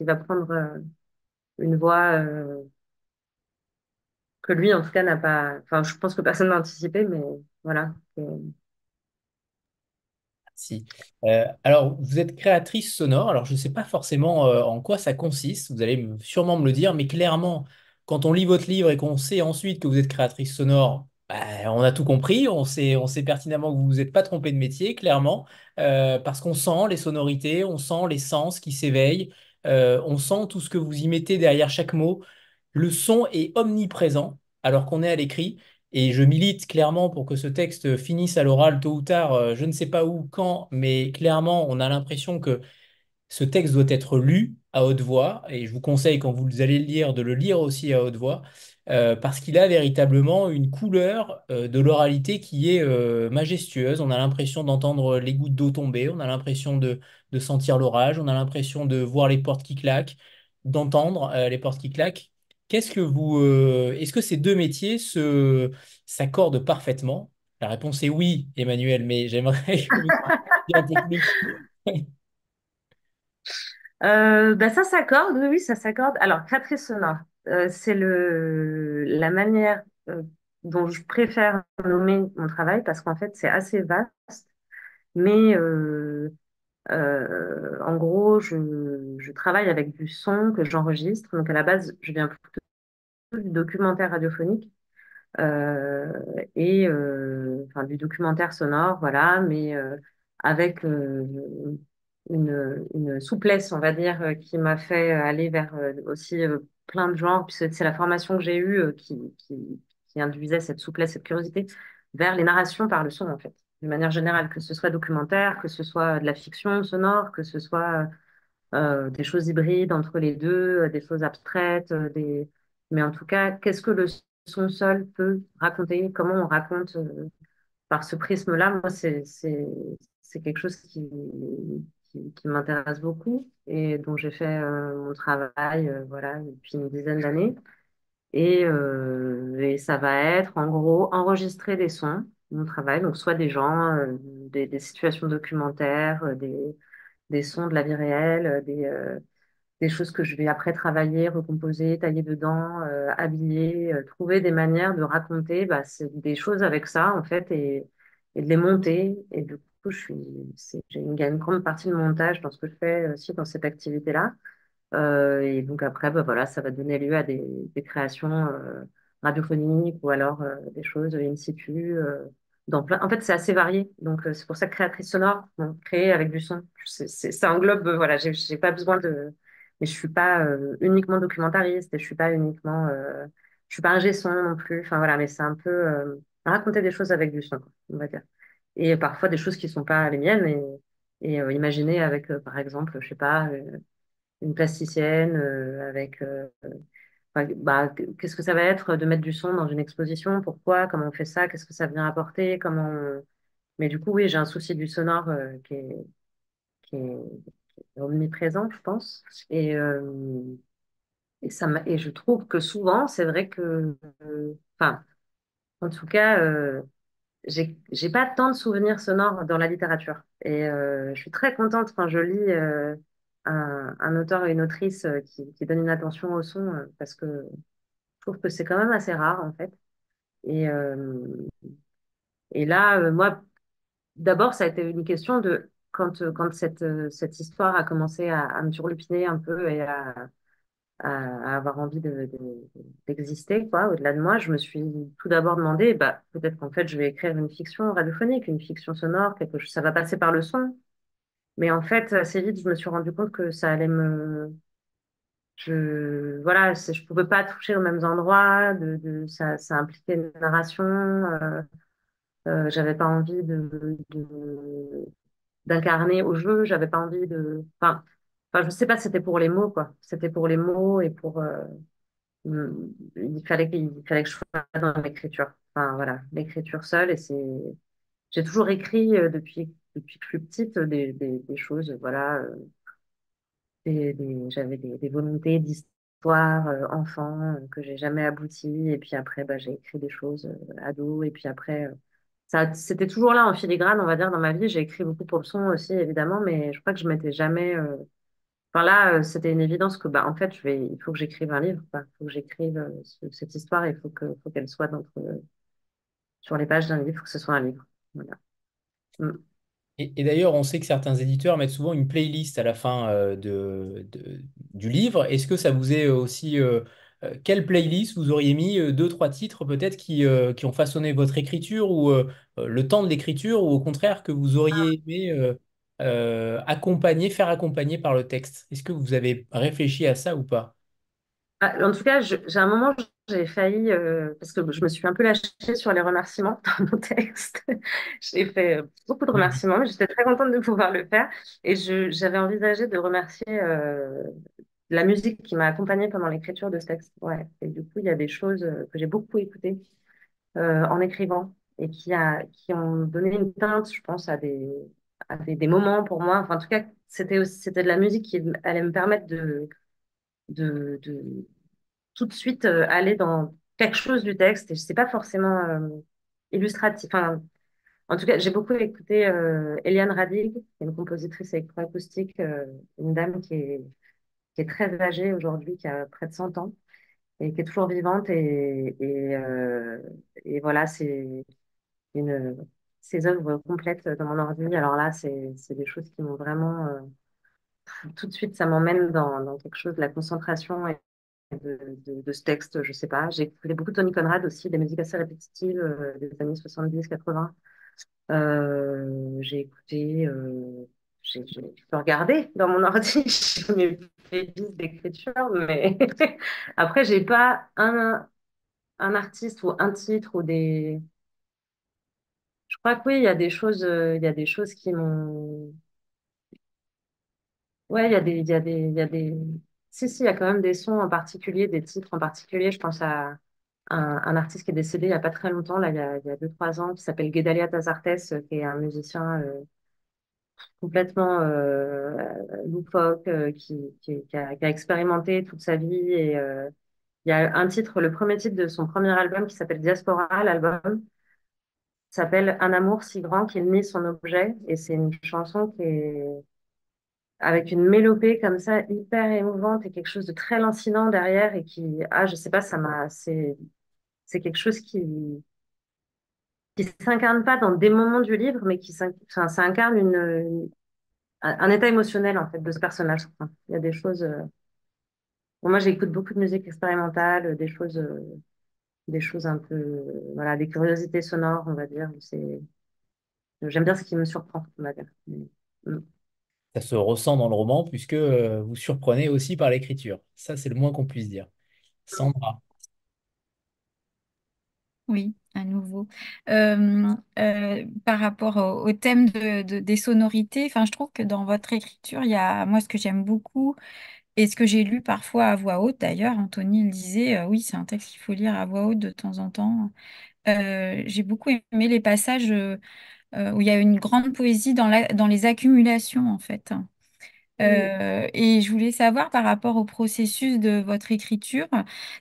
va prendre une voie que lui, en tout cas, n'a pas. Enfin, je pense que personne n'a anticipé, mais voilà. Si. Alors, vous êtes créatrice sonore. Alors, je ne sais pas forcément en quoi ça consiste. Vous allez sûrement me le dire, mais clairement, quand on lit votre livre et qu'on sait ensuite que vous êtes créatrice sonore, bah, on a tout compris. On sait pertinemment que vous vous êtes pas trompé de métier, clairement, parce qu'on sent les sonorités, on sent les sens qui s'éveillent, on sent tout ce que vous y mettez derrière chaque mot. Le son est omniprésent alors qu'on est à l'écrit. Et je milite clairement pour que ce texte finisse à l'oral tôt ou tard, je ne sais pas où, quand, mais clairement, on a l'impression que ce texte doit être lu. à haute voix, et je vous conseille quand vous allez le lire de le lire aussi à haute voix, parce qu'il a véritablement une couleur de l'oralité qui est majestueuse. On a l'impression d'entendre les gouttes d'eau tomber, on a l'impression de sentir l'orage, on a l'impression de voir les portes qui claquent, d'entendre les portes qui claquent. Est-ce que ces deux métiers s'accordent parfaitement? La réponse est oui, Emmanuel, mais j'aimerais que vous en disiez un peu plus. Bah, ça s'accorde, oui, oui, ça s'accorde. Alors, créatrice sonore, c'est la manière dont je préfère nommer mon travail parce qu'en fait, c'est assez vaste. Mais en gros, je travaille avec du son que j'enregistre. Donc, à la base, je viens plutôt du documentaire radiophonique euh, enfin, du documentaire sonore, voilà, mais avec une souplesse, on va dire, qui m'a fait aller vers aussi plein de genres. Puis c'est la formation que j'ai eue qui induisait cette souplesse, cette curiosité vers les narrations par le son, en fait, de manière générale, que ce soit documentaire, que ce soit de la fiction sonore, que ce soit des choses hybrides entre les deux, des choses abstraites, mais en tout cas, qu'est-ce que le son seul peut raconter, comment on raconte par ce prisme-là, moi, c'est quelque chose qui m'intéresse beaucoup et dont j'ai fait mon travail voilà, depuis une dizaine d'années. Et ça va être, en gros, enregistrer des sons, mon travail, donc soit des gens, des situations documentaires, des sons de la vie réelle, des choses que je vais après travailler, recomposer, tailler dedans, habiller, trouver des manières de raconter bah, des choses avec ça, en fait, et de les monter. Et du coup, il y a une grande partie de montage dans ce que je fais aussi dans cette activité-là. Et donc après, bah, voilà, ça va donner lieu à des créations radiophoniques ou alors des choses in situ. En fait, c'est assez varié. Donc, c'est pour ça que créatrice sonore, bon, créer avec du son, ça englobe, voilà, j'ai pas besoin de. Mais je suis pas uniquement documentariste et je suis pas ingé son non plus. Enfin, voilà, mais c'est un peu raconter des choses avec du son, quoi, on va dire. Et parfois des choses qui sont pas les miennes et imaginer avec, par exemple, je sais pas, une plasticienne avec enfin, bah, qu'est-ce que ça va être de mettre du son dans une exposition, pourquoi, comment on fait ça, qu'est-ce que ça vient apporter, mais du coup oui j'ai un souci du sonore qui est omniprésent je pense et je trouve que souvent c'est vrai que enfin en tout cas j'ai pas tant de souvenirs sonores dans la littérature. Et je suis très contente quand je lis un auteur et une autrice qui donne une attention au son, parce que je trouve que c'est quand même assez rare, en fait. Et, et là, moi, d'abord, ça a été une question de quand cette histoire a commencé à me turlupiner un peu et à avoir envie d'exister, quoi, au-delà de moi, je me suis tout d'abord demandé, bah, peut-être qu'en fait, je vais écrire une fiction radiophonique, une fiction sonore, quelque chose, ça va passer par le son. Mais en fait, assez vite, je me suis rendu compte que ça allait voilà, je pouvais pas toucher aux mêmes endroits, ça impliquait une narration, j'avais pas envie d'incarner au jeu, j'avais pas envie enfin, je sais pas, c'était pour les mots, quoi. C'était pour les mots et il fallait que je sois dans l'écriture. Enfin, voilà, l'écriture seule. J'ai toujours écrit depuis que je suis petite des choses, voilà. J'avais des volontés d'histoire, enfant, que j'ai jamais abouti. Et puis après, bah, j'ai écrit des choses, ado. Et puis après, c'était toujours là en filigrane, on va dire, dans ma vie. J'ai écrit beaucoup pour le son aussi, évidemment, mais je crois que je m'étais jamais, enfin là, c'était une évidence que, bah, en fait, il faut que j'écrive un livre, quoi. Il faut que j'écrive cette histoire. Faut qu'elle soit sur les pages d'un livre. Il faut que ce soit un livre. Voilà. Mm. Et d'ailleurs, on sait que certains éditeurs mettent souvent une playlist à la fin du livre. Est-ce que ça vous est aussi... quelle playlist vous auriez mis deux, trois titres peut-être qui ont façonné votre écriture ou le temps de l'écriture ou au contraire que vous auriez aimé faire accompagner par le texte? Est-ce que vous avez réfléchi à ça ou pas? Ah, en tout cas, j'ai un moment, j'ai failli, parce que je me suis un peu lâchée sur les remerciements dans mon texte. J'ai fait beaucoup de remerciements, mais j'étais très contente de pouvoir le faire. Et j'avais envisagé de remercier la musique qui m'a accompagnée pendant l'écriture de ce texte. Ouais. Et du coup, il y a des choses que j'ai beaucoup écoutées en écrivant et qui ont donné une teinte, je pense, des moments pour moi. Enfin, en tout cas, c'était de la musique qui allait me permettre de tout de suite aller dans quelque chose du texte. Et je sais pas forcément illustratif. Enfin, en tout cas, j'ai beaucoup écouté Eliane Radig, qui est une compositrice électroacoustique, une dame qui est très âgée aujourd'hui, qui a près de 100 ans et qui est toujours vivante. Et voilà, c'est une, ses œuvres complètes dans mon ordi. Alors là, c'est des choses qui m'ont vraiment, tout de suite, ça m'emmène dans quelque chose de la concentration et de ce texte, je sais pas. J'ai écouté beaucoup de Tony Conrad aussi, des musiques assez répétitives des années 70-80. J'ai écouté, je peux regarder dans mon ordi, j'ai mes playlists d'écriture, mais après, j'ai pas un artiste ou un titre ou des. Je crois que oui, il y a des choses qui m'ont. Ouais, il y a des. Si, si, il y a quand même des sons en particulier, des titres en particulier. Je pense à un artiste qui est décédé il y a pas très longtemps, là, il y a 2, 3 ans, qui s'appelle Guedalia Tazartes, qui est un musicien complètement loufoque, qui a expérimenté toute sa vie. Et il y a un titre, le premier titre de son premier album qui s'appelle Diaspora, l'album s'appelle Un amour si grand qu'il nie son objet. Et c'est une chanson qui est avec une mélopée comme ça, hyper émouvante et quelque chose de très lancinant derrière et je sais pas, c'est quelque chose qui s'incarne pas dans des moments du livre, mais enfin, ça incarne un état émotionnel en fait de ce personnage. Enfin, il y a des choses. Bon, moi, j'écoute beaucoup de musique expérimentale, des choses un peu, voilà, des curiosités sonores, on va dire. J'aime bien ce qui me surprend, on va dire. Mm. Ça se ressent dans le roman puisque vous surprenez aussi par l'écriture. Ça, c'est le moins qu'on puisse dire. Sandra. Oui, à nouveau. Par rapport au thème des sonorités, enfin, je trouve que dans votre écriture, il y a, moi, ce que j'aime beaucoup, et ce que j'ai lu parfois à voix haute, d'ailleurs, Anthony le disait, oui, c'est un texte qu'il faut lire à voix haute de temps en temps. J'ai beaucoup aimé les passages où il y a une grande poésie dans les accumulations, en fait. Oui. Et je voulais savoir par rapport au processus de votre écriture,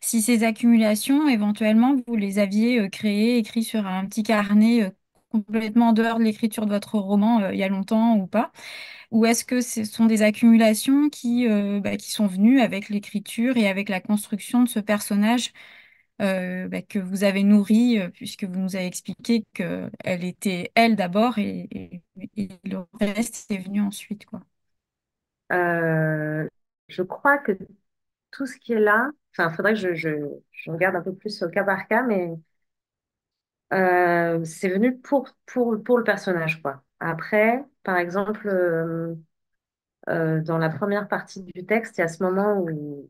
si ces accumulations, éventuellement, vous les aviez créées, écrites sur un petit carnet complètement en dehors de l'écriture de votre roman il y a longtemps ou pas, ou est-ce que ce sont des accumulations qui sont venues avec l'écriture et avec la construction de ce personnage que vous avez nourri, puisque vous nous avez expliqué qu'elle était elle d'abord et le reste est venu ensuite, quoi. Euh, je crois que tout ce qui est là, enfin, il faudrait que je regarde un peu plus au cas par cas, mais c'est venu pour le personnage, quoi. Après, par exemple, dans la première partie du texte, il y a ce moment où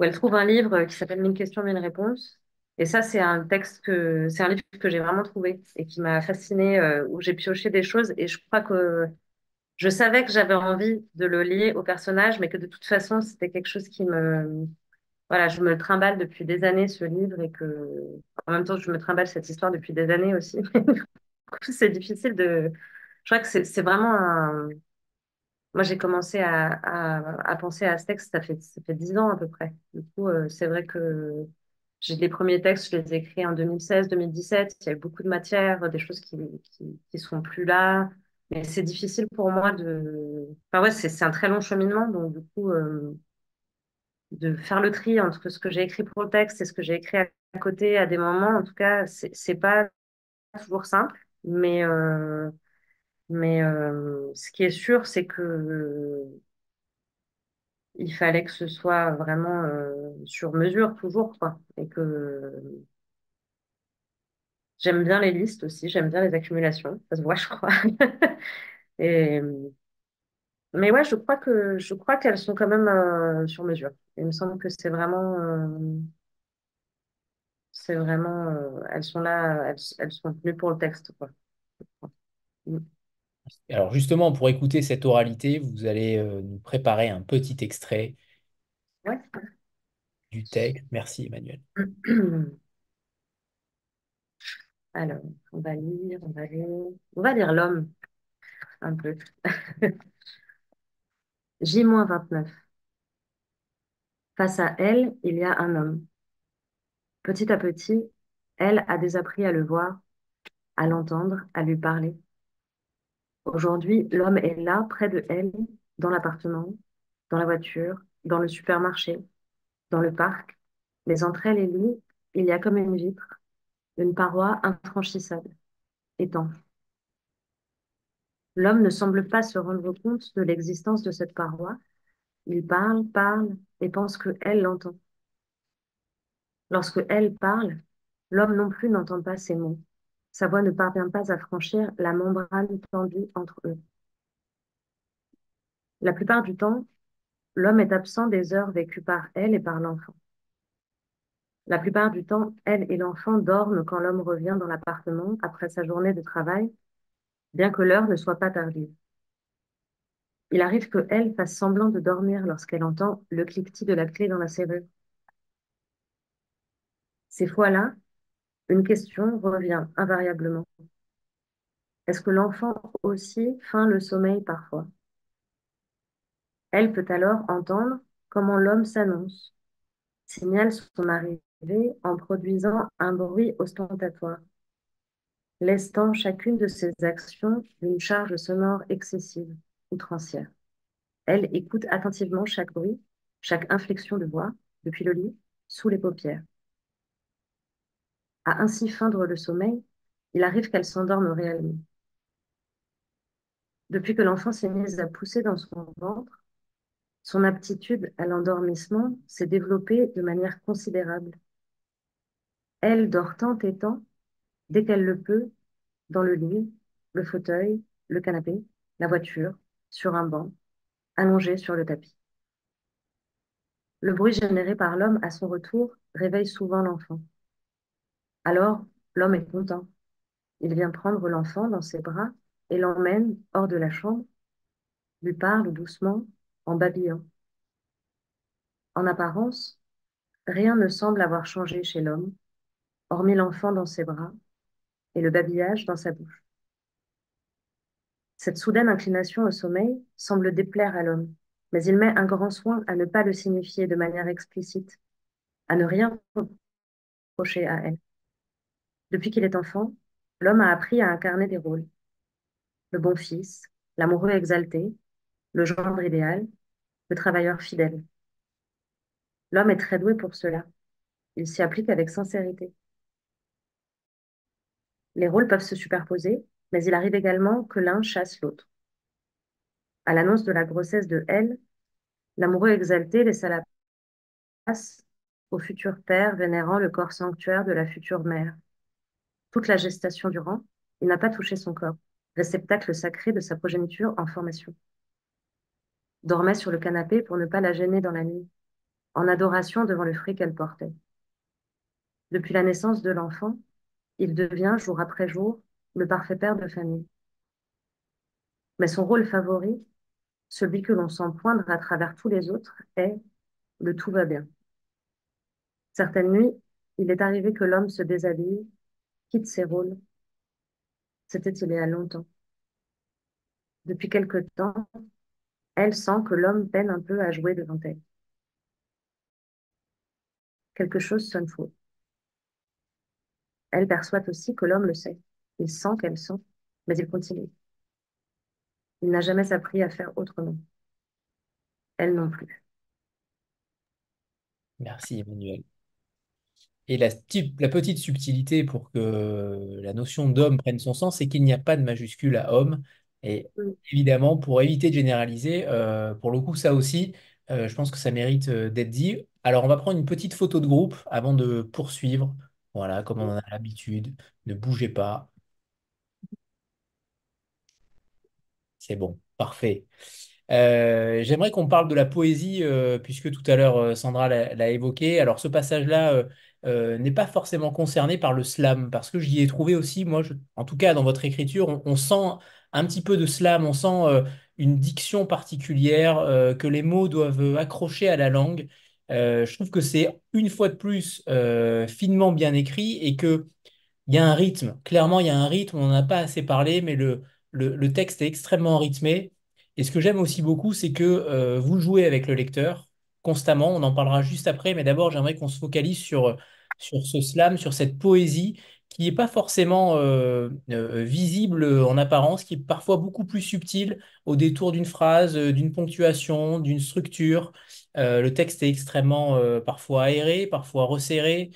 elle trouve un livre qui s'appelle Mille questions, mille réponses. Et ça, c'est un livre que j'ai vraiment trouvé et qui m'a fascinée, où j'ai pioché des choses. Et je crois que je savais que j'avais envie de le lier au personnage, mais que de toute façon, c'était quelque chose voilà, je me le trimballe depuis des années, ce livre, et en même temps, je me trimballe cette histoire depuis des années aussi. Du coup, c'est difficile je crois que c'est vraiment moi, j'ai commencé à penser à ce texte, ça fait 10 ans à peu près. Du coup, c'est vrai que j'ai les premiers textes, je les ai écrits en 2016, 2017. Il y a eu beaucoup de matière, des choses qui sont plus là. Mais c'est difficile pour moi Enfin ouais, c'est un très long cheminement. Donc du coup, de faire le tri entre ce que j'ai écrit pour le texte et ce que j'ai écrit à côté à des moments, en tout cas, c'est pas toujours simple. Mais ce qui est sûr, c'est que il fallait que ce soit vraiment sur mesure toujours, quoi. Et que j'aime bien les listes aussi, j'aime bien les accumulations, ça se voit, je crois. Et, mais ouais, je crois qu'elles sont quand même sur mesure. Il me semble que c'est vraiment, elles sont là, elles sont venues pour le texte, quoi. Mm. Alors justement, pour écouter cette oralité, vous allez nous préparer un petit extrait Ouais. du texte. Merci Emmanuel. Alors, on va lire l'homme un peu. J-29. Face à elle, il y a un homme. Petit à petit, elle a désappris à le voir, à l'entendre, à lui parler. Aujourd'hui, l'homme est là, près de elle, dans l'appartement, dans la voiture, dans le supermarché, dans le parc. Mais entre elle et lui, il y a comme une vitre, une paroi infranchissable, étanche. L'homme ne semble pas se rendre compte de l'existence de cette paroi. Il parle, parle et pense que elle l'entend. Lorsque elle parle, l'homme non plus n'entend pas ses mots. Sa voix ne parvient pas à franchir la membrane tendue entre eux. La plupart du temps, l'homme est absent des heures vécues par elle et par l'enfant. La plupart du temps, elle et l'enfant dorment quand l'homme revient dans l'appartement après sa journée de travail, bien que l'heure ne soit pas tardive. Il arrive que elle fasse semblant de dormir lorsqu'elle entend le cliquetis de la clé dans la serrure. Ces fois-là, une question revient invariablement. Est-ce que l'enfant aussi feint le sommeil parfois? Elle peut alors entendre comment l'homme s'annonce, signale son arrivée en produisant un bruit ostentatoire, lestant chacune de ses actions d'une charge sonore excessive, outrancière. Elle écoute attentivement chaque bruit, chaque inflexion de voix, depuis le lit, sous les paupières. À ainsi feindre le sommeil, il arrive qu'elle s'endorme réellement. Depuis que l'enfant s'est mise à pousser dans son ventre, son aptitude à l'endormissement s'est développée de manière considérable. Elle dort tant et tant, dès qu'elle le peut, dans le lit, le fauteuil, le canapé, la voiture, sur un banc, allongée sur le tapis. Le bruit généré par l'homme à son retour réveille souvent l'enfant. Alors, l'homme est content. Il vient prendre l'enfant dans ses bras et l'emmène hors de la chambre, lui parle doucement, en babillant. En apparence, rien ne semble avoir changé chez l'homme, hormis l'enfant dans ses bras et le babillage dans sa bouche. Cette soudaine inclination au sommeil semble déplaire à l'homme, mais il met un grand soin à ne pas le signifier de manière explicite, à ne rien reprocher à elle. Depuis qu'il est enfant, l'homme a appris à incarner des rôles. Le bon fils, l'amoureux exalté, le gendre idéal, le travailleur fidèle. L'homme est très doué pour cela. Il s'y applique avec sincérité. Les rôles peuvent se superposer, mais il arrive également que l'un chasse l'autre. À l'annonce de la grossesse de Elle, l'amoureux exalté laissa la place au futur père vénérant le corps sanctuaire de la future mère. Toute la gestation durant, il n'a pas touché son corps, réceptacle sacré de sa progéniture en formation. Dormait sur le canapé pour ne pas la gêner dans la nuit, en adoration devant le fruit qu'elle portait. Depuis la naissance de l'enfant, il devient, jour après jour, le parfait père de famille. Mais son rôle favori, celui que l'on sent poindre à travers tous les autres, est le tout va bien. Certaines nuits, il est arrivé que l'homme se déshabille, quitte ses rôles. C'était il y a longtemps. Depuis quelque temps, elle sent que l'homme peine un peu à jouer devant elle. Quelque chose sonne faux. Elle perçoit aussi que l'homme le sait. Il sent qu'elle sent, mais il continue. Il n'a jamais appris à faire autrement. Elle non plus. Merci Emmanuel. Et la petite subtilité pour que la notion d'homme prenne son sens, c'est qu'il n'y a pas de majuscule à homme. Et Mm. évidemment, pour éviter de généraliser, pour le coup, ça aussi, je pense que ça mérite d'être dit. Alors, on va prendre une petite photo de groupe avant de poursuivre. Voilà, comme on en a l'habitude. Ne bougez pas. C'est bon, parfait. J'aimerais qu'on parle de la poésie, puisque tout à l'heure Sandra l'a évoqué. Alors ce passage-là n'est pas forcément concerné par le slam, parce que j'y ai trouvé aussi, moi, en tout cas dans votre écriture, on sent un petit peu de slam, on sent une diction particulière, que les mots doivent accrocher à la langue. Je trouve que c'est une fois de plus finement bien écrit et que il y a un rythme. Clairement, il y a un rythme, on n'en a pas assez parlé, mais le texte est extrêmement rythmé. Et ce que j'aime aussi beaucoup, c'est que vous jouez avec le lecteur constamment. On en parlera juste après, mais d'abord, j'aimerais qu'on se focalise sur ce slam, sur cette poésie qui n'est pas forcément visible en apparence, qui est parfois beaucoup plus subtile au détour d'une phrase, d'une ponctuation, d'une structure. Le texte est extrêmement parfois aéré, parfois resserré.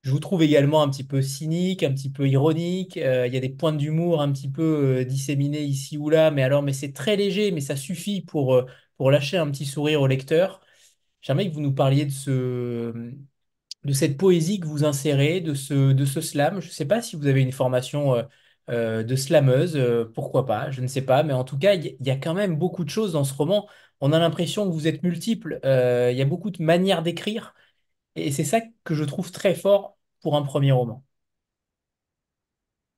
Je vous trouve également un petit peu cynique, un petit peu ironique. Il y a des points d'humour un petit peu disséminés ici ou là, mais c'est très léger, mais ça suffit pour lâcher un petit sourire au lecteur. J'aimerais que vous nous parliez de cette poésie que vous insérez, de ce slam. Je ne sais pas si vous avez une formation de slameuse, pourquoi pas, je ne sais pas, mais en tout cas, il y a quand même beaucoup de choses dans ce roman. On a l'impression que vous êtes multiples. Il y a beaucoup de manières d'écrire. Et c'est ça que je trouve très fort pour un premier roman.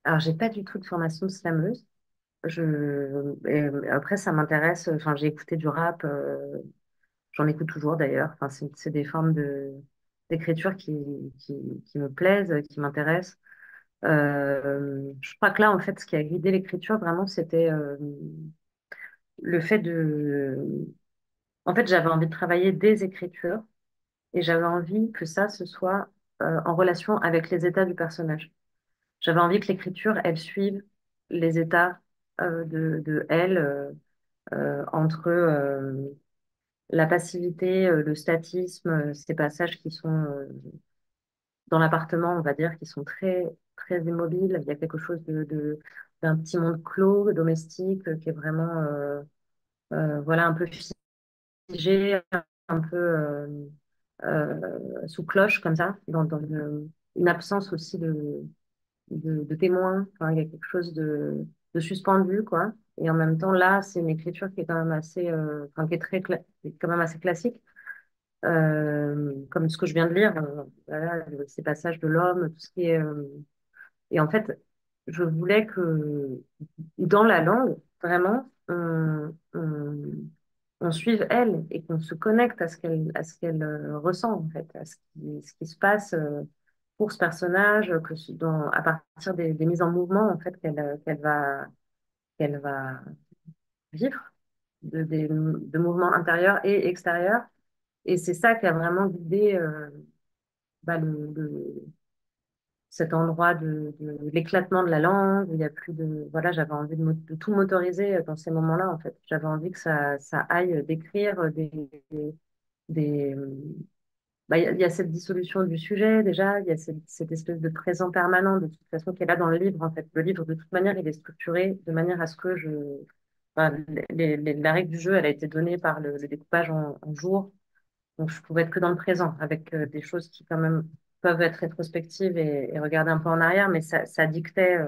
Alors, j'ai pas du tout de formation slameuse. Après, ça m'intéresse. Enfin, j'ai écouté du rap. J'en écoute toujours d'ailleurs. Enfin, c'est des formes d'écriture qui me plaisent, qui m'intéressent. Je crois que là, en fait, ce qui a guidé l'écriture, vraiment, c'était le fait de... En fait, j'avais envie de travailler des écritures et j'avais envie que ça, ce soit en relation avec les états du personnage. J'avais envie que l'écriture, elle suive les états de elle entre la passivité, le statisme, ces passages qui sont dans l'appartement, on va dire, qui sont très, très immobiles. Il y a quelque chose d'un petit monde clos, domestique, qui est vraiment, voilà, un peu figé, un peu sous cloche, comme ça, dans une absence aussi de témoins. Enfin, il y a quelque chose de suspendu, quoi. Et en même temps, là, c'est une écriture qui est quand même assez, enfin, qui est quand même assez classique. Comme ce que je viens de lire, voilà, ces passages de l'homme, tout ce qui est. Et en fait, je voulais que dans la langue, vraiment, on suive elle et qu'on se connecte à ce qu'elle ressent, en fait, à ce qui se passe pour ce personnage, à partir des mises en mouvement, en fait, qu'elle va vivre, de mouvements intérieurs et extérieurs. Et c'est ça qui a vraiment guidé bah, cet endroit de l'éclatement de la langue, où il y a plus de... Voilà, j'avais envie de tout m'autoriser dans ces moments-là, en fait. J'avais envie que ça aille décrire des, il y a cette dissolution du sujet, déjà, il y a cette espèce de présent permanent, de toute façon, qui est là dans le livre, en fait. Le livre, de toute manière, il est structuré de manière à ce que enfin, la règle du jeu, elle a été donnée par le découpage en jours. Donc, je pouvais être que dans le présent, avec des choses qui, quand même, peuvent être rétrospectives et regarder un peu en arrière, mais ça dictait.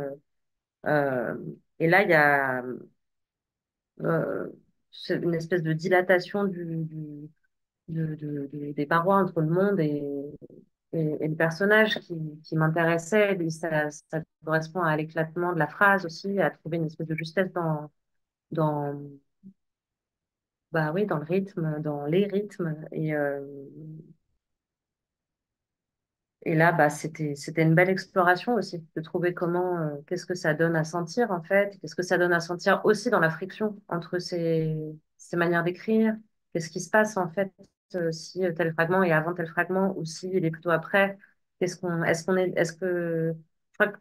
Euh, et là, il y a euh, c'est une espèce de dilatation des parois entre le monde et le personnage qui m'intéressait. Ça correspond à l'éclatement de la phrase aussi, à trouver une espèce de justesse dans, bah oui, dans le rythme, dans les rythmes. Et là, bah, c'était une belle exploration aussi, de trouver qu'est-ce que ça donne à sentir en fait, qu'est-ce que ça donne à sentir aussi dans la friction entre ces manières d'écrire, qu'est-ce qui se passe en fait si tel fragment est avant tel fragment ou s'il est plutôt après, est-ce que, je crois que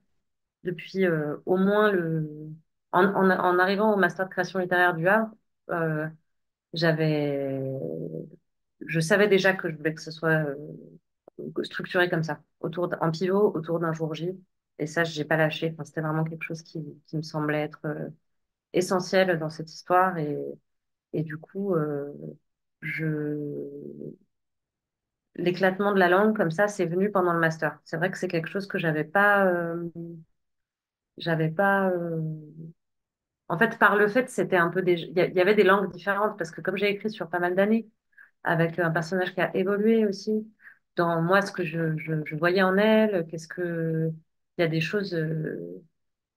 depuis au moins en arrivant au master de création littéraire du Havre, euh, j'avais, je savais déjà que je voulais que ce soit structuré comme ça, en pivot autour d'un jour J. Et ça, j'ai pas lâché. Enfin, c'était vraiment quelque chose qui me semblait être essentiel dans cette histoire. Et du coup, je... l'éclatement de la langue comme ça, c'est venu pendant le master. C'est vrai que c'est quelque chose que j'avais pas. En fait, par le fait, c'était un peu il y avait des langues différentes parce que comme j'ai écrit sur pas mal d'années, avec un personnage qui a évolué aussi. Dans moi, ce que je voyais en elle, il y a des choses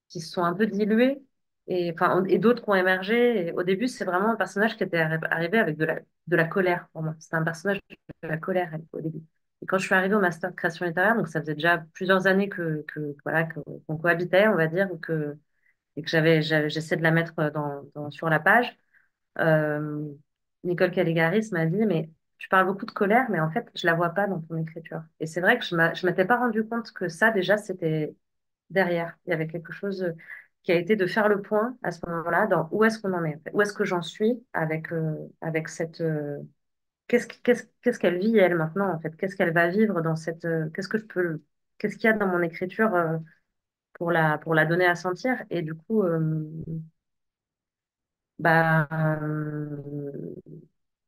qui se sont un peu diluées. et d'autres ont émergé. Et au début, c'est vraiment un personnage qui était arrivé avec de la colère pour moi. C'était un personnage de la colère au début. Et quand je suis arrivée au master de création littéraire, donc ça faisait déjà plusieurs années voilà, qu'on cohabitait, on va dire, et que j'essaie de la mettre sur la page. Euh, Nicole Caligaris m'a dit, mais tu parles beaucoup de colère, mais en fait, je la vois pas dans ton écriture. Et c'est vrai que je m'étais pas rendu compte que ça, déjà, c'était derrière. Il y avait quelque chose qui a été de faire le point à ce moment-là dans où est-ce qu'on en est, en fait. Où est-ce que j'en suis avec cette... qu'est-ce qu'elle vit, elle, maintenant, en fait? Qu'est-ce qu'elle va vivre dans cette... qu'est-ce qu'il y a dans mon écriture pour la donner à sentir? Et du coup, bah,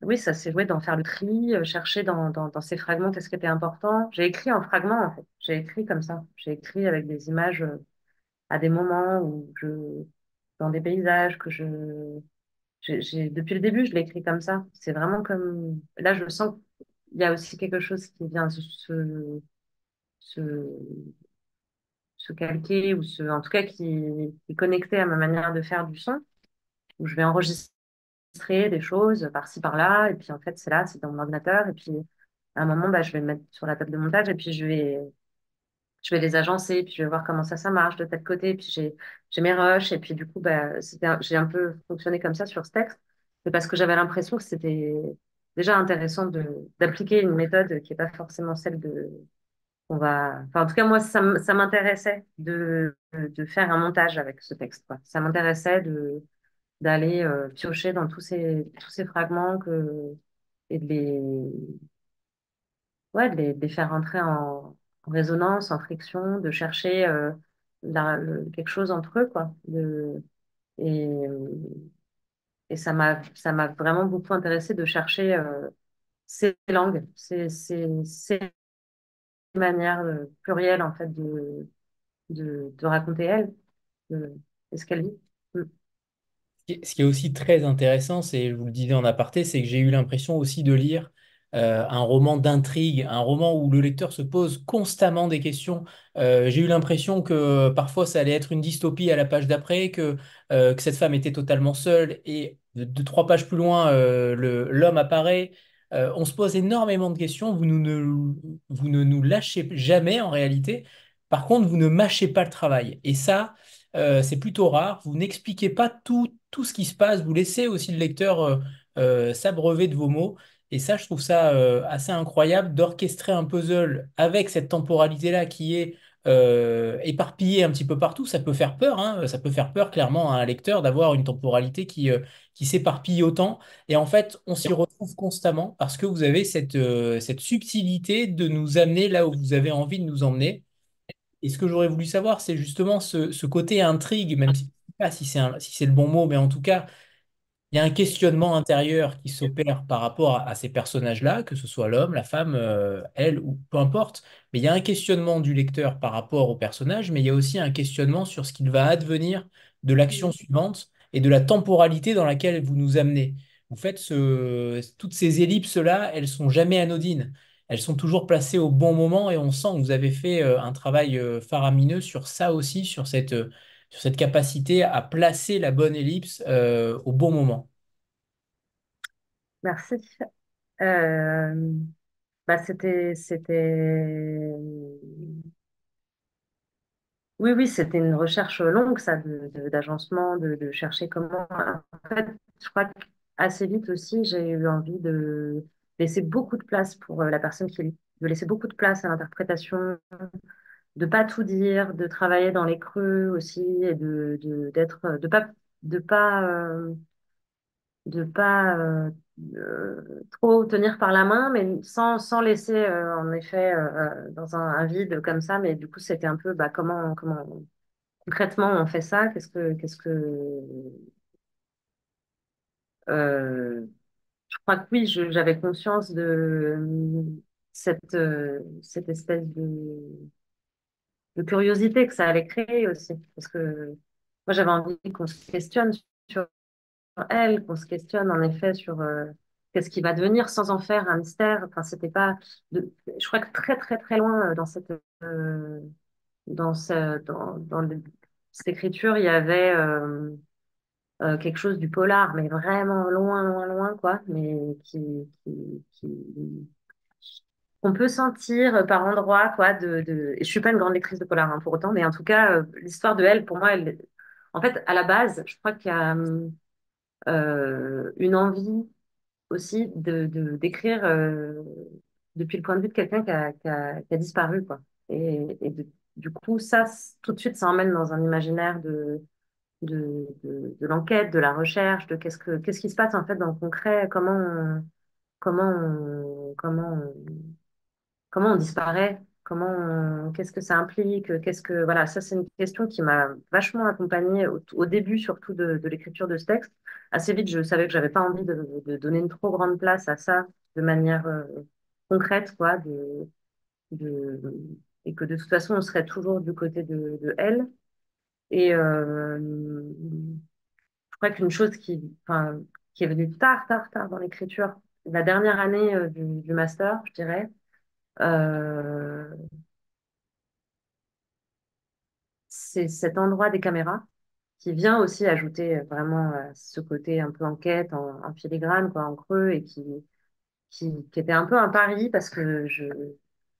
oui, ça s'est joué d'en faire le tri, chercher dans ces fragments qu'est-ce qui était important. J'ai écrit en fragments, en fait. J'ai écrit comme ça. J'ai écrit avec des images à des moments dans des paysages depuis le début, je l'ai écrit comme ça. C'est vraiment comme, là, je sens qu'il y a aussi quelque chose qui vient se, se calquer en tout cas, qui est connecté à ma manière de faire du son, où je vais enregistrer des choses par-ci, par-là, et puis en fait, c'est là, c'est dans mon ordinateur, et puis à un moment, bah, je vais le mettre sur la table de montage, et puis je vais les agencer, puis je vais voir comment ça marche de tel côté, puis j'ai mes rushs, et puis du coup, bah, j'ai un peu fonctionné comme ça sur ce texte, mais parce que j'avais l'impression que c'était déjà intéressant d'appliquer une méthode qui n'est pas forcément celle enfin, en tout cas, moi, ça m'intéressait de faire un montage avec ce texte, quoi. Ça m'intéressait d'aller piocher dans tous ces fragments et de les faire entrer en résonance, en friction, de chercher quelque chose entre eux, quoi. Et, et ça m'a vraiment beaucoup intéressé de chercher ces langues, ces manières plurielles, en fait, de raconter elle, et ce qu'elle vit. Mm. Ce qui est aussi très intéressant, c'est, je vous le disais en aparté, c'est que j'ai eu l'impression aussi de lire un roman d'intrigue, un roman où le lecteur se pose constamment des questions. J'ai eu l'impression que parfois ça allait être une dystopie à la page d'après, que cette femme était totalement seule et trois pages plus loin, l'homme apparaît. On se pose énormément de questions. Vous ne nous lâchez jamais en réalité. Par contre, vous ne mâchez pas le travail. Et ça, c'est plutôt rare. Vous n'expliquez pas tout ce qui se passe. Vous laissez aussi le lecteur s'abreuver de vos mots. Et ça, je trouve ça assez incroyable d'orchestrer un puzzle avec cette temporalité-là qui est éparpillée un petit peu partout. Ça peut faire peur, hein. Ça peut faire peur clairement à un lecteur d'avoir une temporalité qui s'éparpille autant. Et en fait, on s'y retrouve constamment parce que vous avez cette subtilité de nous amener là où vous avez envie de nous emmener. Et ce que j'aurais voulu savoir, c'est justement ce côté intrigue, même si je ne sais pas si c'est le bon mot, mais en tout cas, il y a un questionnement intérieur qui s'opère par rapport à ces personnages-là, que ce soit l'homme, la femme, elle, ou peu importe. Mais il y a un questionnement du lecteur par rapport au personnage, mais il y a aussi un questionnement sur ce qu'il va advenir de l'action suivante et de la temporalité dans laquelle vous nous amenez. Vous faites toutes ces ellipses-là, elles sont jamais anodines. Elles sont toujours placées au bon moment et on sent que vous avez fait un travail faramineux sur ça aussi, sur cette capacité à placer la bonne ellipse au bon moment. Merci. Euh, Bah, oui, oui, c'était une recherche longue, ça, d'agencement, de chercher comment. En fait, je crois qu'assez vite aussi, j'ai eu envie de laisser beaucoup de place pour la personne qui lit, de laisser beaucoup de place à l'interprétation, de pas tout dire, de travailler dans les creux aussi, et de pas, de pas trop tenir par la main, mais sans laisser en effet dans un vide comme ça. Mais du coup, c'était un peu bah, comment concrètement on fait ça. Euh, je crois que oui, j'avais conscience de cette espèce de curiosité que ça allait créer aussi, parce que moi j'avais envie qu'on se questionne sur elle, qu'on se questionne en effet sur qu'est-ce qui va devenir sans en faire un mystère. Enfin, c'était pas. Je crois que très très très loin dans cette dans ce dans, dans le- cette écriture, il y avait quelque chose du polar, mais vraiment loin, loin, loin, quoi, mais qu'on peut sentir par endroits, quoi, et je suis pas une grande lectrice de polar, hein, pour autant, mais en tout cas, l'histoire de elle, pour moi, en fait, à la base, je crois qu'il y a une envie aussi d'écrire depuis le point de vue de quelqu'un qui a disparu, quoi. Du coup, ça, tout de suite, ça emmène dans un imaginaire de l'enquête, de la recherche, de qu'est-ce qui se passe en fait dans le concret, comment on disparaît, qu'est-ce que ça implique, voilà, ça c'est une question qui m'a vachement accompagnée au début surtout de l'écriture de ce texte. Assez vite, je savais que j'avais pas envie de donner une trop grande place à ça de manière concrète, quoi, de, et que de toute façon on serait toujours du côté de elle. Et je crois qu'une chose enfin, qui est venue tard, tard, tard dans l'écriture, la dernière année du master, je dirais, euh, c'est cet endroit des caméras qui vient aussi ajouter vraiment ce côté un peu enquête en filigrane, quoi, en creux, et qui était un peu un pari parce que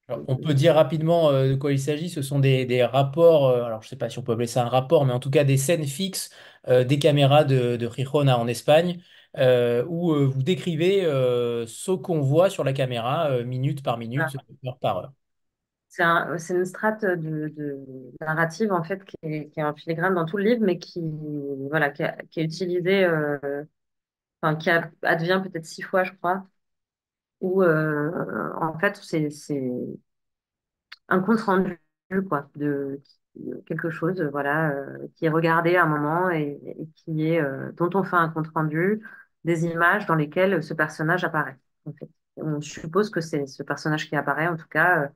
Alors, on peut dire rapidement de quoi il s'agit. Ce sont des rapports, alors je ne sais pas si on peut appeler ça un rapport, mais en tout cas des scènes fixes des caméras de Gijona en Espagne, où vous décrivez ce qu'on voit sur la caméra minute par minute, heure par heure. c'est une strate narrative en fait qui est en filigrane dans tout le livre, mais voilà, qui est utilisée, enfin advient peut-être 6 fois, je crois, où en fait c'est un compte rendu, quoi, de quelque chose, voilà, qui est regardé à un moment et dont on fait un compte rendu des images dans lesquelles ce personnage apparaît. En fait. On suppose que c'est ce personnage qui apparaît, en tout cas,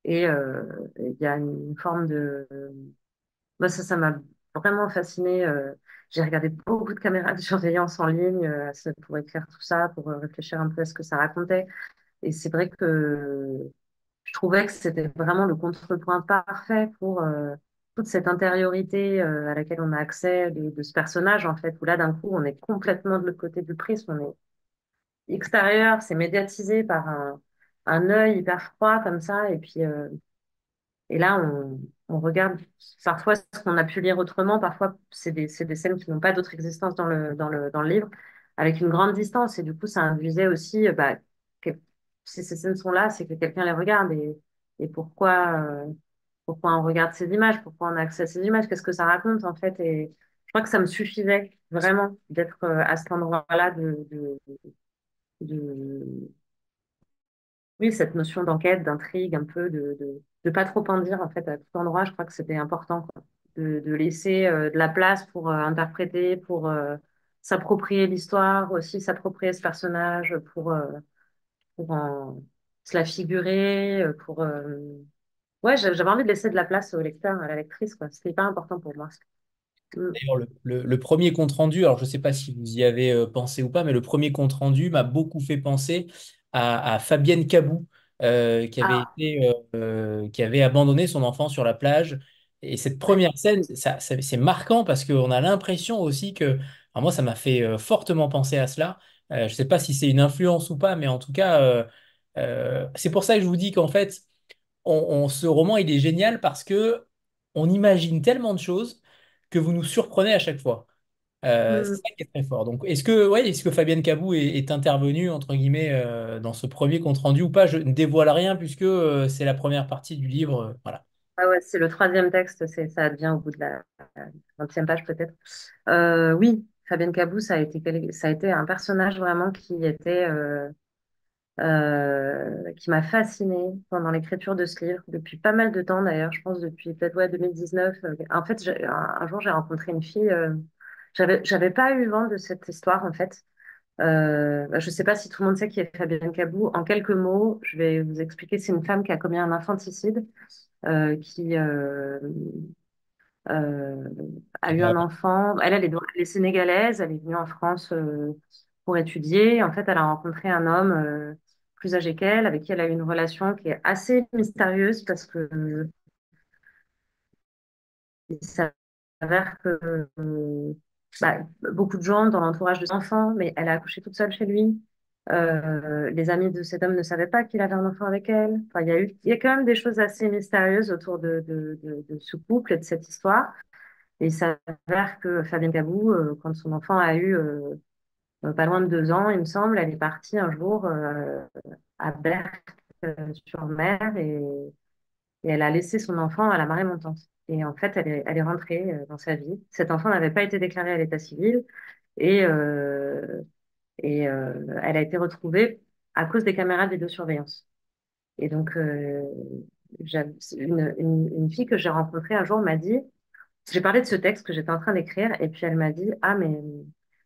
et il y a une forme de... Moi, ça m'a vraiment fascinée. J'ai regardé beaucoup de caméras de surveillance en ligne pour écrire tout ça, pour réfléchir un peu à ce que ça racontait. Et c'est vrai que je trouvais que c'était vraiment le contrepoint parfait pour toute cette intériorité à laquelle on a accès de ce personnage, en fait, où là, d'un coup, on est complètement de l'autre côté du prisme, on est extérieur, c'est médiatisé par un œil hyper froid comme ça, et là, on regarde parfois ce qu'on a pu lire autrement, parfois c'est des scènes qui n'ont pas d'autre existence dans le livre, avec une grande distance. Et du coup, ça induisait aussi, que si ces scènes sont là, c'est que quelqu'un les regarde. Et pourquoi on regarde ces images, pourquoi on a accès à ces images, qu'est-ce que ça raconte en fait. Et je crois que ça me suffisait vraiment d'être à cet endroit-là de, oui, cette notion d'enquête, d'intrigue, un peu de pas trop en dire en fait à tout endroit, je crois que c'était important, quoi. De laisser de la place pour interpréter, pour s'approprier l'histoire, aussi s'approprier ce personnage, pour se la figurer, ouais, j'avais envie de laisser de la place au lecteur, à la lectrice, quoi. C'était hyper important pour moi. Mm. D'ailleurs, le premier compte-rendu, alors je ne sais pas si vous y avez pensé ou pas, mais le premier compte-rendu m'a beaucoup fait penser à Fabienne Cabou, Ah, qui avait abandonné son enfant sur la plage. Et cette ouais. première scène, c'est marquant parce qu'on a l'impression aussi que, alors moi, ça m'a fait fortement penser à cela. Je ne sais pas si c'est une influence ou pas, mais en tout cas, c'est pour ça que je vous dis qu'en fait, ce roman, il est génial parce que on imagine tellement de choses que vous nous surprenez à chaque fois. C'est Mm. ça qui est très fort. Donc, est-ce que Fabienne Cabou est intervenue, entre guillemets, dans ce premier compte-rendu ou pas? Je ne dévoile rien puisque c'est la première partie du livre. Voilà. Ah ouais, c'est le troisième texte, ça advient au bout de la 20e page peut-être. Oui, Fabienne Cabou, ça a été un personnage vraiment qui m'a fascinée pendant l'écriture de ce livre, depuis pas mal de temps d'ailleurs, je pense depuis peut-être ouais, 2019. En fait, un jour, j'ai rencontré une fille, j'avais pas eu vent de cette histoire en fait. Je sais pas si tout le monde sait qui est Fabienne Cabou. En quelques mots, je vais vous expliquer. C'est une femme qui a commis un infanticide, qui euh, a eu un enfant. Elle est sénégalaise, elle est venue en France pour étudier. En fait, elle a rencontré un homme plus âgé qu'elle, avec qui elle a eu une relation qui est assez mystérieuse parce que s'avère que bah, beaucoup de gens dans l'entourage de son enfant, mais elle a accouché toute seule chez lui. Les amis de cet homme ne savaient pas qu'il avait un enfant avec elle. Enfin, il y a quand même des choses assez mystérieuses autour de ce couple et de cette histoire. Et il s'avère que Fabienne Cabou, quand son enfant a eu pas loin de 2 ans, il me semble, elle est partie un jour à Berck-sur-Mer et elle a laissé son enfant à la marée montante. Et en fait, elle est rentrée dans sa vie. Cet enfant n'avait pas été déclaré à l'état civil et, elle a été retrouvée à cause des caméras de vidéosurveillance. Et donc, une fille que j'ai rencontrée un jour m'a dit, j'ai parlé de ce texte que j'étais en train d'écrire, et puis elle m'a dit, ah, mais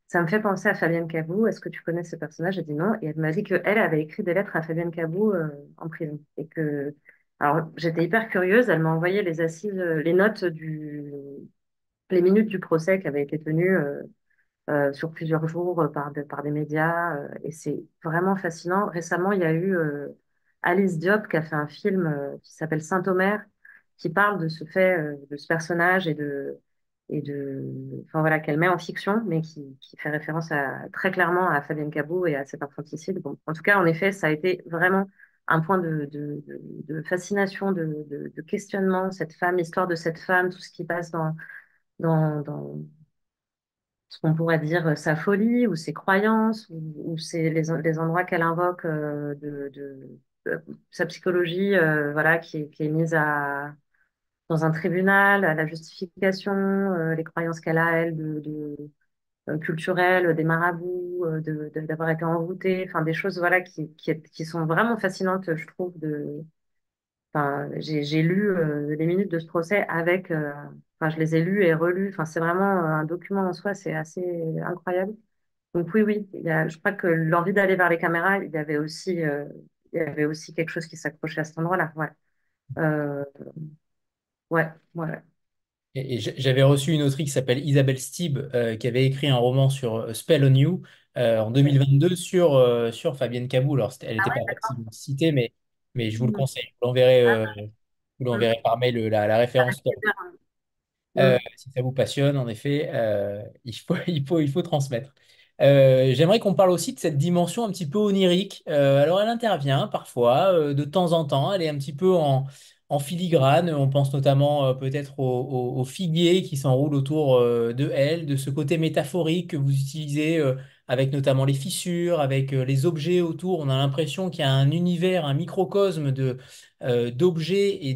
ça me fait penser à Fabienne Cabou, est-ce que tu connais ce personnage? J'ai dit non, et elle m'a dit qu'elle avait écrit des lettres à Fabienne Cabou en prison. Et que, alors j'étais hyper curieuse, elle m'a envoyé les assises, les notes les minutes du procès qui avaient été tenues sur plusieurs jours par des médias, et c'est vraiment fascinant. Récemment, il y a eu Alice Diop qui a fait un film qui s'appelle Saint-Omer, qui parle de ce fait, de ce personnage enfin voilà, qu'elle met en fiction, mais qui fait référence très clairement à Fabienne Cabot et à cet infanticide. Bon, en tout cas, en effet, ça a été vraiment un point de fascination, de questionnement, cette femme, l'histoire de cette femme, tout ce qui passe dans ce qu'on pourrait dire sa folie ou ses croyances ou les endroits qu'elle invoque sa psychologie voilà qui est mise dans un tribunal, à la justification, les croyances qu'elle a elle culturelles, des marabouts, d'avoir été envoûtée, enfin des choses voilà qui sont vraiment fascinantes je trouve enfin, j'ai lu les minutes de ce procès enfin, je les ai lus et relus. Enfin, c'est vraiment un document en soi, c'est assez incroyable. Donc oui, oui, je crois que l'envie d'aller vers les caméras, il y avait aussi quelque chose qui s'accrochait à cet endroit-là. Ouais, Euh, ouais, ouais. J'avais reçu une autrice qui s'appelle Isabelle Stib, qui avait écrit un roman sur Spell on You en 2022 sur Fabienne Cabou. Alors, elle Ah n'était pas ouais, d'accord. forcément citée, mais je vous le Mhm. conseille. Je vous Mhm. l'enverrai par mail la Avec référence. plaisir. Mhm. Si ça vous passionne, en effet, il faut transmettre. J'aimerais qu'on parle aussi de cette dimension un petit peu onirique. Alors, elle intervient parfois, de temps en temps, elle est un petit peu en filigrane. On pense notamment peut-être au figuier qui s'enroule autour de elle, de ce côté métaphorique que vous utilisez avec notamment les fissures, avec les objets autour. On a l'impression qu'il y a un univers, un microcosme d'objets et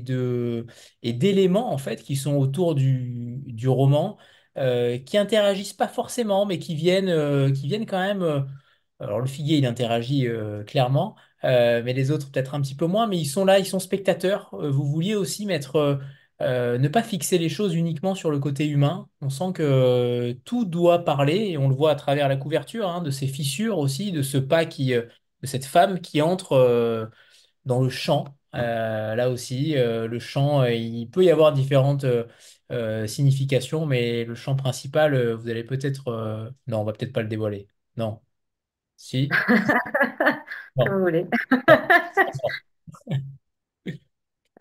d'éléments en fait qui sont autour du roman, qui interagissent pas forcément, mais qui viennent quand même. Alors le figuier, il interagit clairement, mais les autres peut-être un petit peu moins, mais ils sont là, ils sont spectateurs. Vous vouliez aussi ne pas fixer les choses uniquement sur le côté humain. On sent que tout doit parler, et on le voit à travers la couverture, hein, de ces fissures aussi, de ce pas de cette femme qui entre. Dans le chant. Là aussi, le chant, il peut y avoir différentes significations, mais le chant principal, vous allez peut-être... Non, on va peut-être pas le dévoiler. Non. Si? Comme Non. vous voulez.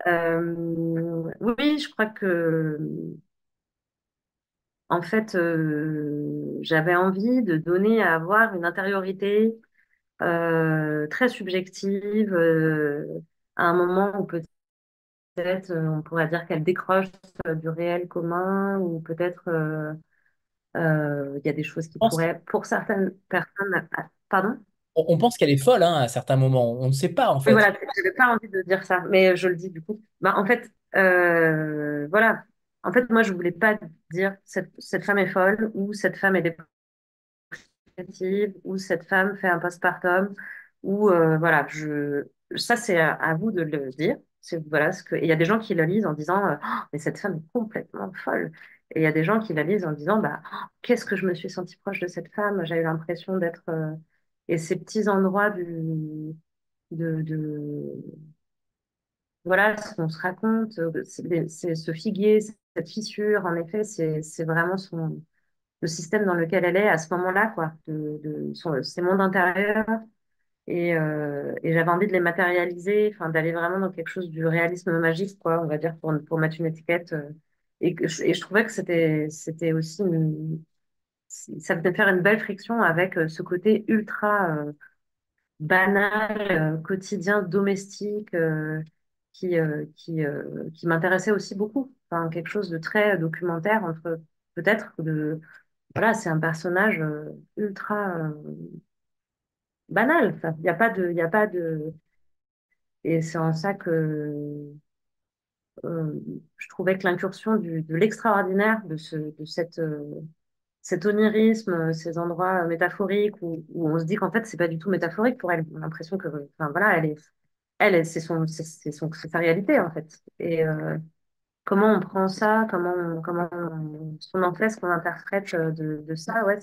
Non. Oui, je crois que en fait, j'avais envie de donner à avoir une intériorité très subjective à un moment où peut-être on pourrait dire qu'elle décroche du réel commun ou peut-être il y a des choses qui pense, pourraient, pour certaines personnes, pardon? on pense qu'elle est folle, hein, à certains moments. On ne sait pas, en Oui, fait. voilà, j'avais pas envie de dire ça, mais je le dis du coup. Bah, en fait, voilà. En fait, moi, je voulais pas dire cette femme est folle ou cette femme est dépressive ou cette femme fait un postpartum ou voilà. Ça, c'est à vous de le dire. Voilà et il y a des gens qui le lisent en disant oh, mais cette femme est complètement folle. Et il y a des gens qui la lisent en disant bah oh, qu'est-ce que je me suis sentie proche de cette femme. J'ai eu l'impression d'être et ces petits endroits de voilà ce qu'on se raconte, c'est ce figuier, cette fissure, en effet, c'est vraiment le système dans lequel elle est à ce moment-là, quoi, ses mondes intérieurs. Et j'avais envie de les matérialiser, enfin, d'aller vraiment dans quelque chose du réalisme magique, quoi, on va dire, pour mettre une étiquette. et je trouvais que c'était aussi ça venait faire une belle friction avec ce côté ultra banal, quotidien, domestique, qui m'intéressait aussi beaucoup. Enfin, quelque chose de très documentaire entre peut-être de voilà, c'est un personnage ultra banal. Enfin, il y a pas de, et c'est en ça que euh, je trouvais que l'incursion de l'extraordinaire de cet onirisme, ces endroits métaphoriques où on se dit qu'en fait c'est pas du tout métaphorique pour elle. On a l'impression que, enfin voilà, c'est sa réalité en fait. Et comment on prend ça, ce qu'on en fait, ce qu'on interprète de ça, ouais,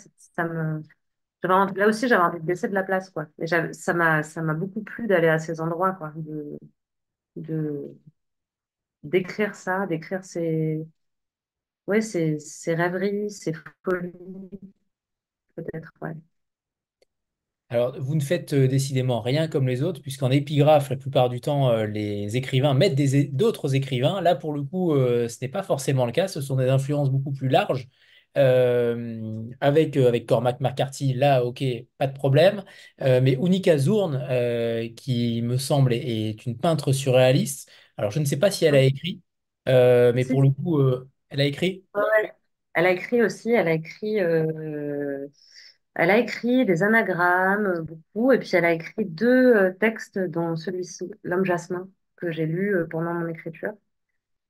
là aussi j'avais envie de laisser de la place quoi. Et ça m'a beaucoup plu d'aller à ces endroits quoi, de d'écrire ça, d'écrire ces rêveries, ces folies peut-être, ouais. Alors, vous ne faites décidément rien comme les autres, puisqu'en épigraphe, la plupart du temps, les écrivains mettent d'autres écrivains. Là, pour le coup, ce n'est pas forcément le cas. Ce sont des influences beaucoup plus larges. Avec Cormac McCarthy, là, ok, pas de problème. Mais Unica Zurn, qui me semble est une peintre surréaliste. Alors, je ne sais pas si elle a écrit, mais Si, pour le coup, elle a écrit. ouais. Elle a écrit aussi, elle a écrit des anagrammes, beaucoup, et puis elle a écrit deux textes, dont celui-ci, L'homme jasmin, que j'ai lu pendant mon écriture.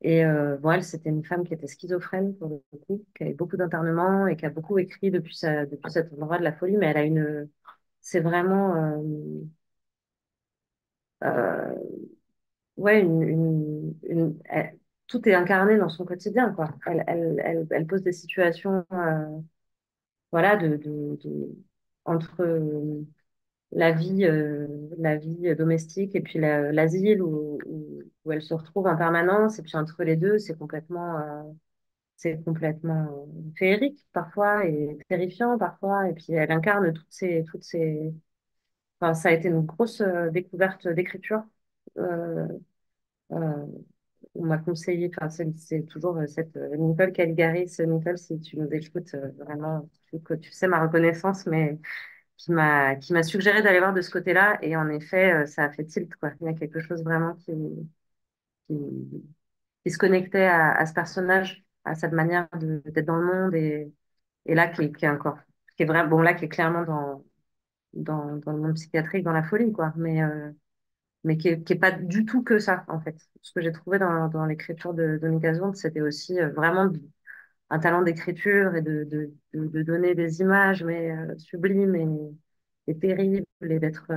Et bon, elle, c'était une femme qui était schizophrène, pour le coup, qui avait beaucoup d'internements et qui a beaucoup écrit depuis cet endroit de la folie, mais c'est vraiment, euh, ouais, tout est incarné dans son quotidien, quoi. Elle pose des situations, voilà, entre la vie domestique et puis l'asile où elle se retrouve en permanence. Et puis entre les deux, c'est complètement féerique parfois et terrifiant parfois. Et puis elle incarne enfin, ça a été une grosse découverte d'écriture. Euh, euh, on m'a conseillé, enfin, c'est toujours cette Nicole Caligaris. Nicole, si tu nous écoutes, vraiment, que tu sais ma reconnaissance, mais qui m'a suggéré d'aller voir de ce côté-là. Et en effet, ça a fait tilt, quoi. Il y a quelque chose vraiment qui, qui se connectait à ce personnage, à cette manière d'être dans le monde. Et là, qui est encore, qui est vraiment, bon, là, qui est clairement dans le monde psychiatrique, dans la folie, quoi. Mais qui est pas du tout que ça, en fait. Ce que j'ai trouvé dans l'écriture de Mika Zund, c'était aussi vraiment un talent d'écriture et de donner des images, mais sublimes et terribles, et d'être.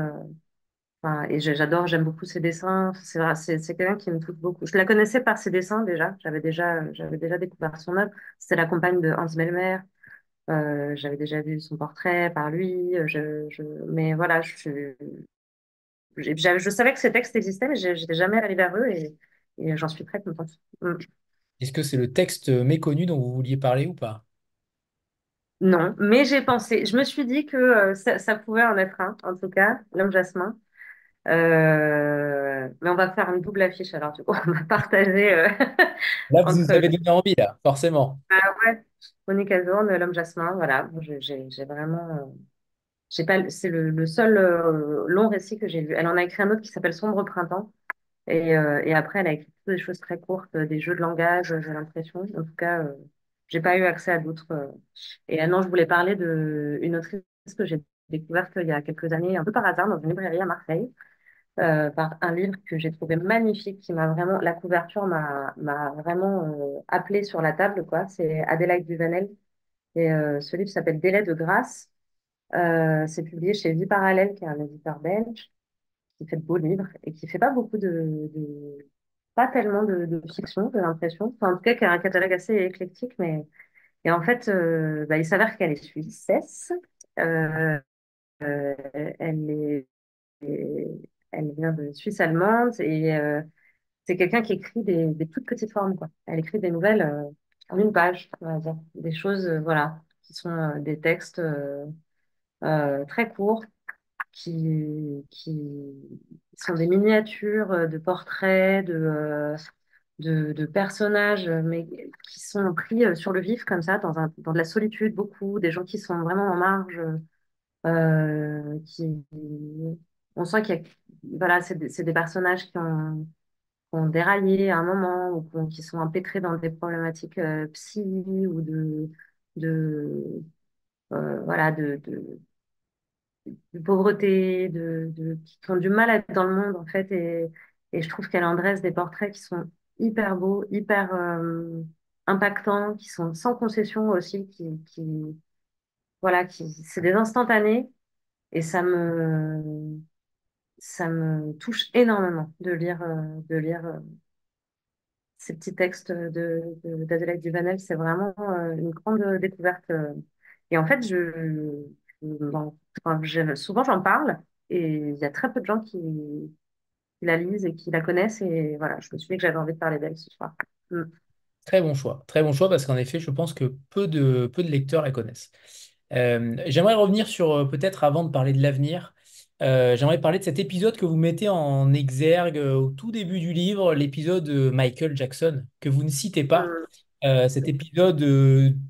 Enfin, et j'aime beaucoup ses dessins. C'est quelqu'un qui me touche beaucoup. Je la connaissais par ses dessins déjà. J'avais déjà découvert son œuvre. C'était la compagne de Hans Mellmer. J'avais déjà vu son portrait par lui. Mais voilà, je savais que ces textes existaient, mais j'étais jamais allée vers eux et j'en suis très contente. Mm. Est-ce que c'est le texte méconnu dont vous vouliez parler ou pas? Non, mais j'ai pensé, je me suis dit que ça pouvait en être un, en tout cas, l'homme jasmin. Mais on va faire une double affiche alors, du coup, on va partager Là, vous entre. nous avez donné envie, là, forcément. Ah ouais, Monique Azurne, l'homme jasmin, voilà. Bon, j'ai vraiment. J'ai pas, c'est le seul long récit que j'ai lu. Elle en a écrit un autre qui s'appelle Sombre printemps. Et après, elle a écrit des choses très courtes, des jeux de langage, j'ai l'impression. En tout cas, j'ai pas eu accès à d'autres. Et non, je voulais parler d'une autrice que j'ai découverte il y a quelques années, un peu par hasard, dans une librairie à Marseille, par un livre que j'ai trouvé magnifique, la couverture m'a vraiment appelée sur la table, quoi. C'est Adélaïde Duvanel. Et ce livre s'appelle Délai de grâce. C'est publié chez Vie Parallèle, qui est un éditeur belge qui fait de beaux livres et qui fait pas beaucoup pas tellement de fiction, j'ai l'impression. Enfin, en tout cas, qui a un catalogue assez éclectique, mais et en fait, bah, il s'avère qu'elle est suissesse. Euh, elle est, elle vient de Suisse allemande et c'est quelqu'un qui écrit des toutes petites formes, quoi. Elle écrit des nouvelles en une page, on va dire, des choses, voilà, qui sont des textes très courts qui sont des miniatures de portraits, de personnages, mais qui sont pris sur le vif comme ça, dans de la solitude, beaucoup, des gens qui sont vraiment en marge, qui, on sent qu'il y a, voilà, c'est des personnages qui ont déraillé à un moment ou qui sont empêtrés dans des problématiques psy ou de voilà, de pauvreté, qui ont du mal à être dans le monde, en fait. Et je trouve qu'elle en dresse des portraits qui sont hyper beaux, hyper impactants, qui sont sans concession aussi, voilà, c'est des instantanés. Et ça me touche énormément de lire ces petits textes d'Adélaïde Duvanel. C'est vraiment une grande découverte. Et en fait, enfin, souvent j'en parle et il y a très peu de gens qui la lisent et qui la connaissent. Et voilà, je me suis dit que j'avais envie de parler d'elle ce soir. Mm. Très bon choix parce qu'en effet, je pense que peu de lecteurs la connaissent. J'aimerais revenir sur, peut-être avant de parler de l'avenir, j'aimerais parler de cet épisode que vous mettez en exergue au tout début du livre, l'épisode Michael Jackson, que vous ne citez pas. Mm. Cet épisode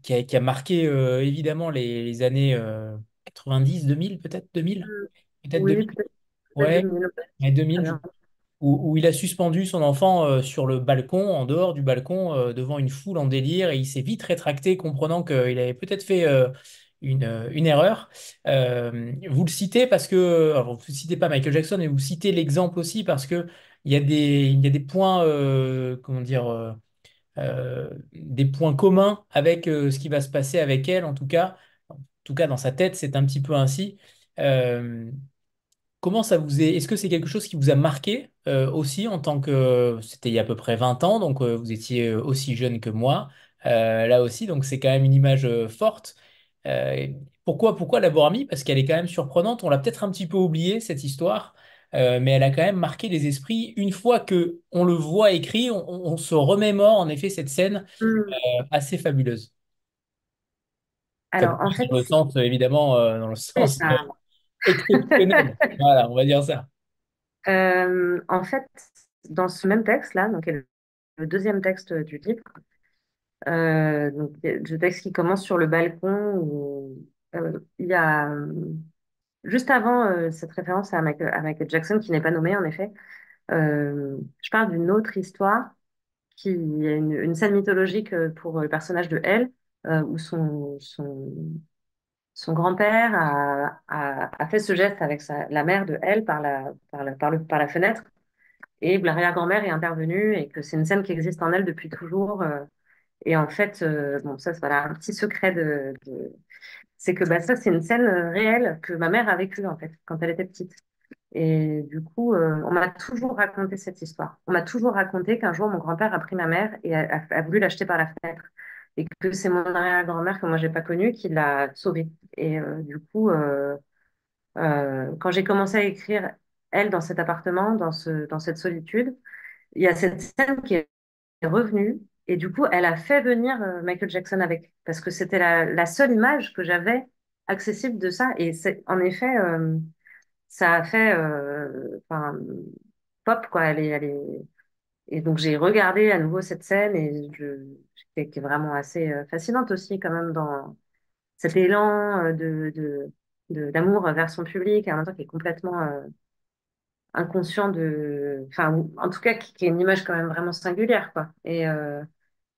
qui a marqué évidemment les années 90, 2000, peut-être 2000? Mm. Peut-être Oui, 2000? peut-être Ouais, 2000. ouais, Très 2000, bien. où il a suspendu son enfant sur le balcon, en dehors du balcon, devant une foule en délire, et il s'est vite rétracté, comprenant qu'il avait peut-être fait une erreur. Vous le citez parce que, alors, vous ne citez pas Michael Jackson, mais vous citez l'exemple aussi parce que il y a des points, comment dire, des points communs avec ce qui va se passer avec elle, en tout cas dans sa tête, c'est un petit peu ainsi. Euh, Comment ça vous est? Est-ce que c'est quelque chose qui vous a marqué aussi en tant que... C'était il y a à peu près 20 ans, donc vous étiez aussi jeune que moi, là aussi, donc c'est quand même une image forte. Euh, pourquoi l'avoir mis? Parce qu'elle est quand même surprenante. On l'a peut-être un petit peu oublié, cette histoire, mais elle a quand même marqué les esprits. Une fois que on le voit écrit, on se remémore en effet cette scène Mm. assez fabuleuse. Alors, en Fabuleuse fait, dans le sens, évidemment, dans le c'est sens ça. exceptionnel. Voilà, on va dire ça. En fait, dans ce même texte-là, donc qui est le deuxième texte du livre, donc le texte qui commence sur le balcon, où il y a juste avant cette référence à Michael Jackson, qui n'est pas nommé en effet, je parle d'une autre histoire qui est une scène mythologique pour le personnage de Elle, où son grand-père a fait ce geste avec la mère de Elle par la fenêtre. Et l'arrière-grand-mère est intervenue et que c'est une scène qui existe en elle depuis toujours. Et en fait, bon, ça, c'est voilà, un petit secret c'est que bah, ça, c'est une scène réelle que ma mère a vécue, en fait, quand elle était petite. Et du coup, on m'a toujours raconté cette histoire. On m'a toujours raconté qu'un jour, mon grand-père a pris ma mère et a voulu l'acheter par la fenêtre. Et que c'est mon arrière-grand-mère, que moi, j'ai pas connue, qui l'a sauvée. Et du coup, quand j'ai commencé à écrire, elle, dans cet appartement, dans cette solitude, il y a cette scène qui est revenue et du coup, elle a fait venir Michael Jackson avec parce que c'était la seule image que j'avais accessible de ça. Et c'est en effet, ça a fait enfin, pop quoi. Et donc j'ai regardé à nouveau cette scène et qui est vraiment assez fascinante aussi quand même dans cet élan d'amour vers son public et en même temps qui est complètement inconscient enfin, en tout cas, qui est une image quand même vraiment singulière, quoi. Et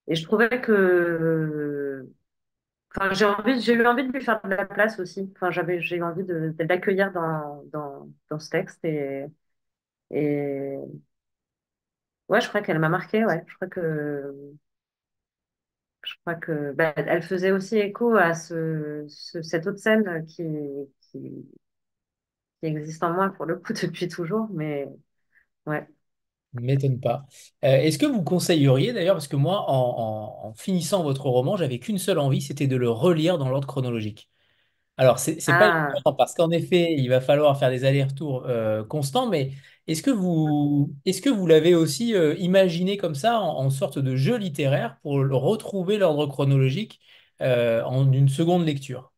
je trouvais que, enfin, j'ai eu envie de lui faire de la place aussi. Enfin, j'ai eu envie de l'accueillir dans ce texte et ouais, je crois qu'elle m'a marqué, ouais. Je crois que, bah, elle faisait aussi écho à cette autre scène qui, qui existe en moi pour le coup depuis toujours, mais ouais. Ne m'étonne pas. Est-ce que vous conseilleriez d'ailleurs, parce que moi, en finissant votre roman, j'avais qu'une seule envie, c'était de le relire dans l'ordre chronologique. Alors, c'est pas Ah, évident parce qu'en effet, il va falloir faire des allers-retours constants, mais est-ce que vous l'avez aussi imaginé comme ça, en sorte de jeu littéraire, pour retrouver l'ordre chronologique en une seconde lecture?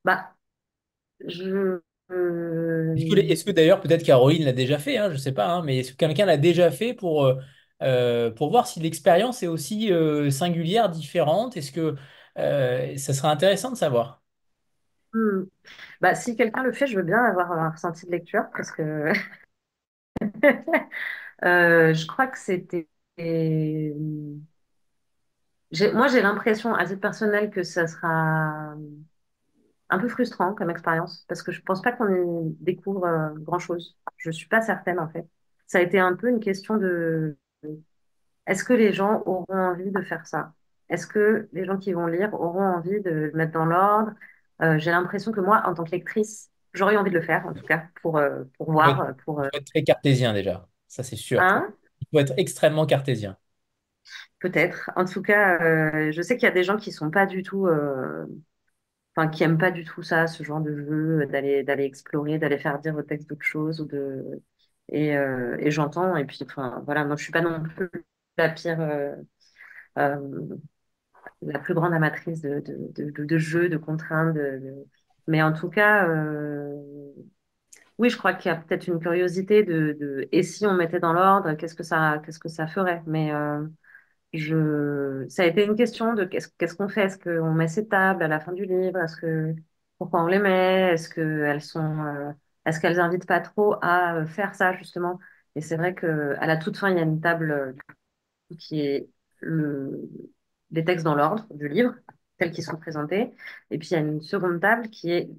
bah. Est-ce que d'ailleurs, peut-être Caroline l'a déjà fait, hein, je ne sais pas, hein, mais est-ce que quelqu'un l'a déjà fait pour voir si l'expérience est aussi singulière, différente? Est-ce que ça serait intéressant de savoir? Hmm. Bah, si quelqu'un le fait, je veux bien avoir un ressenti de lecture parce que je crois que c'était. Moi, j'ai l'impression, à titre personnel, que ça sera un peu frustrant comme expérience parce que je pense pas qu'on y découvre grand-chose. Je suis pas certaine, en fait. Ça a été un peu une question de est-ce que les gens auront envie de faire ça? Est-ce que les gens qui vont lire auront envie de le mettre dans l'ordre? J'ai l'impression que moi, en tant que lectrice, j'aurais envie de le faire, en tout cas, pour voir, Il faut être très cartésien déjà, ça c'est sûr. hein, Il faut être extrêmement cartésien. peut-être. En tout cas, je sais qu'il y a des gens qui sont pas du tout, enfin, qui aiment pas du tout ça, ce genre de jeu, d'aller explorer, d'aller faire dire au texte d'autres choses et j'entends. Et puis, enfin, voilà, moi, je suis pas non plus la pire. Euh, la plus grande amatrice de jeux, de contraintes. Mais en tout cas, oui, je crois qu'il y a peut-être une curiosité et si on mettait dans l'ordre, qu'est-ce que ça ferait? Mais ça a été une question de qu'est-ce qu'on fait? Est-ce qu'on met ces tables à la fin du livre? Pourquoi on les met? Est-ce qu'elles invitent pas trop à faire ça, justement? Et c'est vrai que à la toute fin, il y a une table qui est le, les textes dans l'ordre du livre, tels qu'ils sont présentés. Et puis il y a une seconde table qui est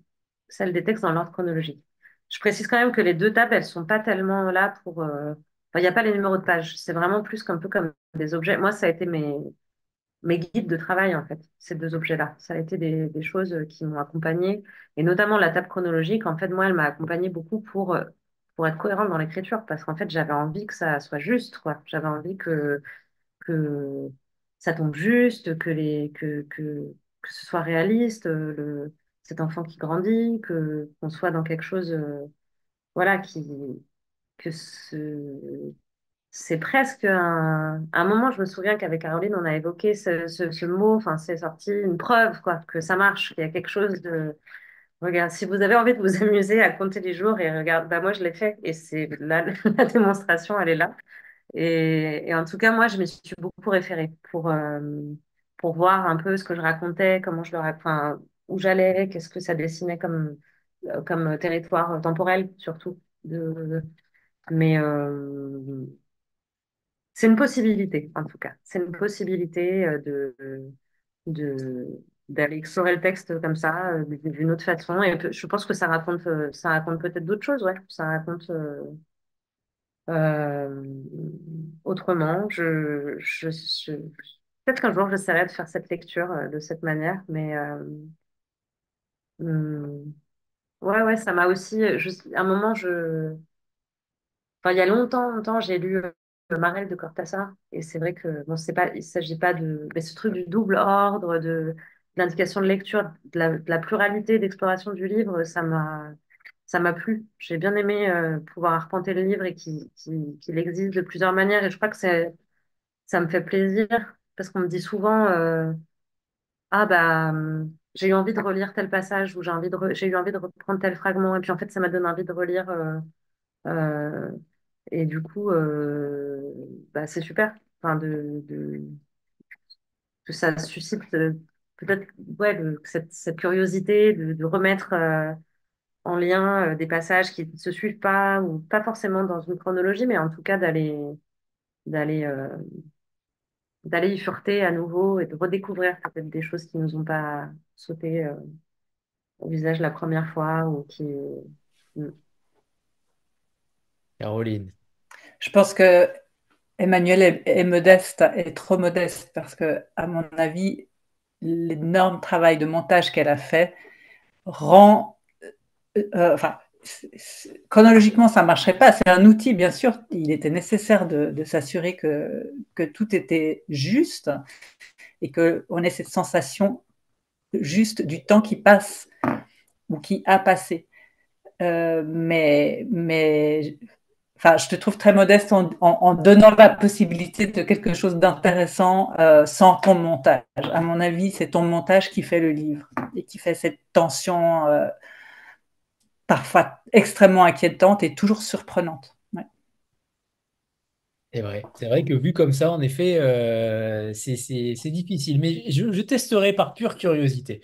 celle des textes dans l'ordre chronologique. Je précise quand même que les deux tables, elles sont pas tellement là pour. Enfin, il n'y a pas les numéros de page. C'est vraiment plus qu'un peu comme des objets. Moi, ça a été mes guides de travail, en fait, ces deux objets-là. Ça a été des choses qui m'ont accompagnée. Et notamment la table chronologique, en fait, moi, elle m'a accompagnée beaucoup pour être cohérente dans l'écriture. Parce qu'en fait, j'avais envie que ça soit juste, quoi. J'avais envie que ça tombe juste, que ce soit réaliste, cet enfant qui grandit, qu'on soit dans quelque chose, voilà, que c'est presque à un moment, je me souviens qu'avec Caroline, on a évoqué ce mot, enfin, c'est sorti une preuve, quoi, que ça marche, qu'il y a quelque chose de, regarde, si vous avez envie de vous amuser à compter les jours et regarde, bah moi je l'ai fait et c'est là, la démonstration, elle est là. Et en tout cas, moi, je me suis beaucoup référée pour voir un peu ce que je racontais, comment je le enfin, où j'allais, qu'est-ce que ça dessinait comme territoire temporel, surtout. Mais c'est une possibilité, en tout cas. C'est une possibilité de, d'aller explorer le texte comme ça, d'une autre façon. Et je pense que ça raconte peut-être d'autres choses, ouais. Ça raconte. Euh, autrement. Peut-être qu'un jour, j'essaierai de faire cette lecture de cette manière, mais hum, ouais, ouais, ça m'a aussi. À un moment, enfin, il y a longtemps, j'ai lu Marelle de Cortázar, et c'est vrai que bon, c'est pas, il s'agit pas mais ce truc du double ordre, de l'indication de lecture, de la pluralité d'exploration du livre, ça m'a plu. J'ai bien aimé pouvoir arpenter le livre et qu'il existe de plusieurs manières. Et je crois que ça me fait plaisir parce qu'on me dit souvent ah bah j'ai eu envie de relire tel passage ou j'ai eu envie de reprendre tel fragment et puis en fait ça m'a donné envie de relire euh, et du coup bah c'est super enfin que ça suscite peut-être ouais cette curiosité de remettre en lien des passages qui ne se suivent pas ou pas forcément dans une chronologie mais en tout cas d'aller d'aller y fureter à nouveau et de redécouvrir peut-être des choses qui nous ont pas sauté au visage la première fois ou qui. Mm. Caroline. Je pense que Emmanuel est modeste, est trop modeste, parce que, à mon avis, l'énorme travail de montage qu'elle a fait rend, enfin, chronologiquement, ça ne marcherait pas. C'est un outil, bien sûr. Il était nécessaire de s'assurer que tout était juste et qu'on ait cette sensation juste du temps qui passe ou qui a passé. Mais enfin, je te trouve très modeste en donnant la possibilité de quelque chose d'intéressant sans ton montage. À mon avis, c'est ton montage qui fait le livre et qui fait cette tension parfois extrêmement inquiétante et toujours surprenante. Ouais. C'est vrai. C'est vrai que vu comme ça, en effet, c'est difficile. Mais je testerai par pure curiosité.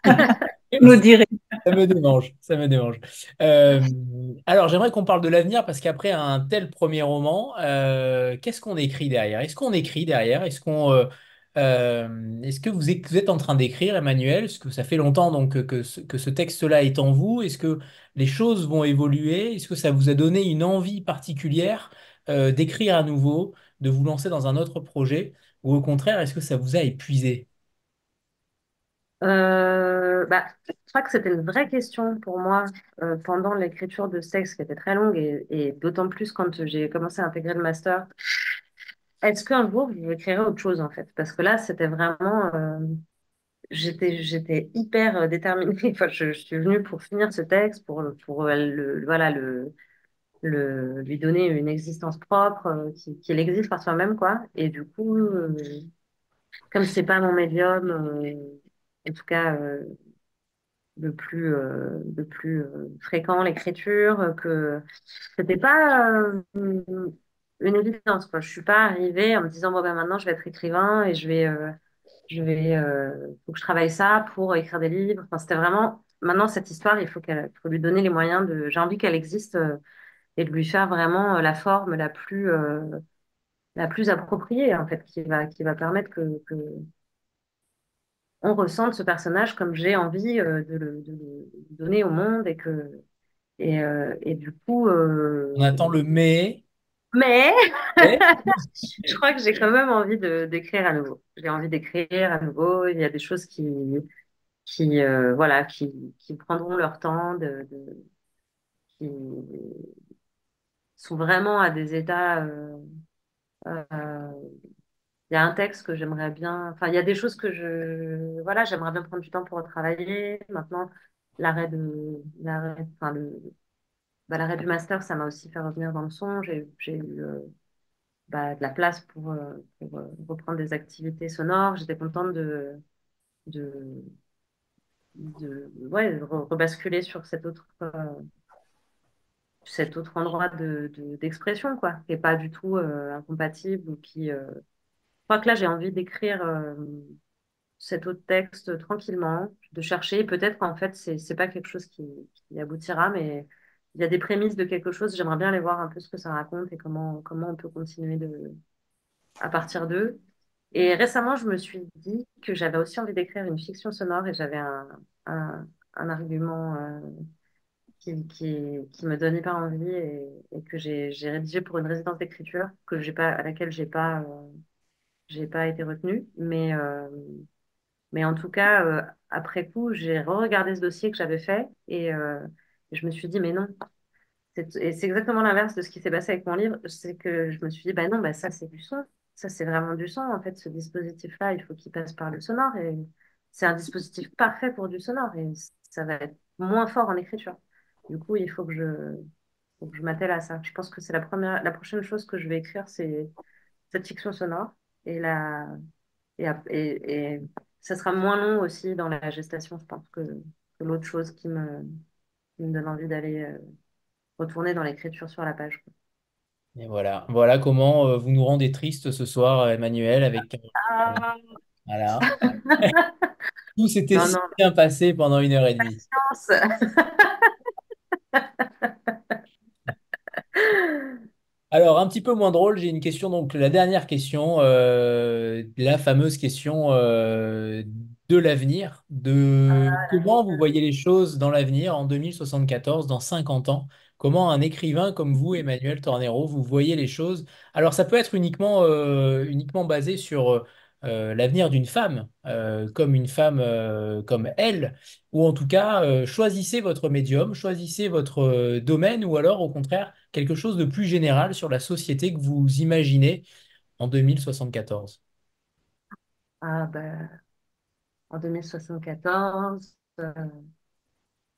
Vous nous direz. Ça me démange, ça me démange. Euh, alors, j'aimerais qu'on parle de l'avenir parce qu'après un tel premier roman, qu'est-ce qu'on écrit derrière? Est-ce qu'on écrit derrière? Est-ce que vous êtes en train d'écrire, Emmanuel? Est-ce que ça fait longtemps donc que ce texte-là est en vous? Est-ce que les choses vont évoluer? Est-ce que ça vous a donné une envie particulière d'écrire à nouveau, de vous lancer dans un autre projet? Ou au contraire, est-ce que ça vous a épuisé? Je crois que c'était une vraie question pour moi pendant l'écriture de ce texte qui était très longue et d'autant plus quand j'ai commencé à intégrer le master. Est-ce qu'un jour je écrirai autre chose en fait? Parce que là, c'était vraiment, j'étais hyper déterminée. Enfin, je suis venue pour finir ce texte, pour voilà, lui donner une existence propre, qu'il existe par soi-même, quoi. Et du coup, comme c'est pas mon médium, en tout cas le plus fréquent, l'écriture, que c'était pas une évidence, quoi. Je suis pas arrivée en me disant, bon, ben maintenant, je vais être écrivain et faut que je travaille ça pour écrire des livres. Enfin, c'était vraiment, maintenant, cette histoire, faut lui donner les moyens j'ai envie qu'elle existe et de lui faire vraiment la forme la plus appropriée, en fait, qui va permettre que on ressente ce personnage comme j'ai envie de le donner au monde et du coup, On attend le mais. mais Mais je crois que j'ai quand même envie d'écrire à nouveau. J'ai envie d'écrire à nouveau. Il y a des choses voilà, qui prendront leur temps, qui sont vraiment à des états. Euh, il y a un texte que j'aimerais bien. Enfin, il y a des choses voilà, j'aimerais bien prendre du temps pour retravailler. Maintenant, enfin, l'arrêt du master, ça m'a aussi fait revenir dans le son. J'ai eu de la place pour reprendre des activités sonores. J'étais contente de, ouais, rebasculer sur cet autre endroit d'expression, quoi, qui n'est pas du tout incompatible ou je crois que là, j'ai envie d'écrire cet autre texte tranquillement, de chercher. Peut-être qu'en fait, c'est pas quelque chose qui aboutira, mais il y a des prémices de quelque chose. J'aimerais bien aller voir un peu ce que ça raconte et comment on peut continuer à partir d'eux. Et récemment, je me suis dit que j'avais aussi envie d'écrire une fiction sonore et j'avais un argument qui me donnait pas envie et que j'ai rédigé pour une résidence d'écriture à laquelle j'ai pas été retenue. Mais en tout cas, après coup, j'ai re-regardé ce dossier que j'avais fait et je me suis dit, mais non. Et c'est exactement l'inverse de ce qui s'est passé avec mon livre. C'est que je me suis dit, bah non, bah ça, c'est du son. Ça, c'est vraiment du son. En fait, ce dispositif-là, il faut qu'il passe par le sonore. Et c'est un dispositif parfait pour du sonore. Et ça va être moins fort en écriture. Du coup, faut que je m'attelle à ça. Je pense que c'est la prochaine chose que je vais écrire, c'est cette fiction sonore. Et la, et ça sera moins long aussi dans la gestation, je pense, que l'autre chose qui me donne envie d'aller retourner dans l'écriture sur la page. Et voilà, voilà comment vous nous rendez triste ce soir, Emmanuel, avec Ah, voilà. Tout s'était non, si non, bien passé pendant 1 heure et demie. patience. Alors, un petit peu moins drôle, j'ai une question, donc la dernière question, la fameuse question de l'avenir, de comment vous voyez les choses dans l'avenir en 2074, dans 50 ans, comment un écrivain comme vous, Emmanuel Tornero, vous voyez les choses. Alors, ça peut être uniquement basé sur l'avenir d'une femme, comme une femme comme elle, ou en tout cas, choisissez votre médium, choisissez votre domaine, ou alors au contraire, quelque chose de plus général sur la société que vous imaginez en 2074. En 2074,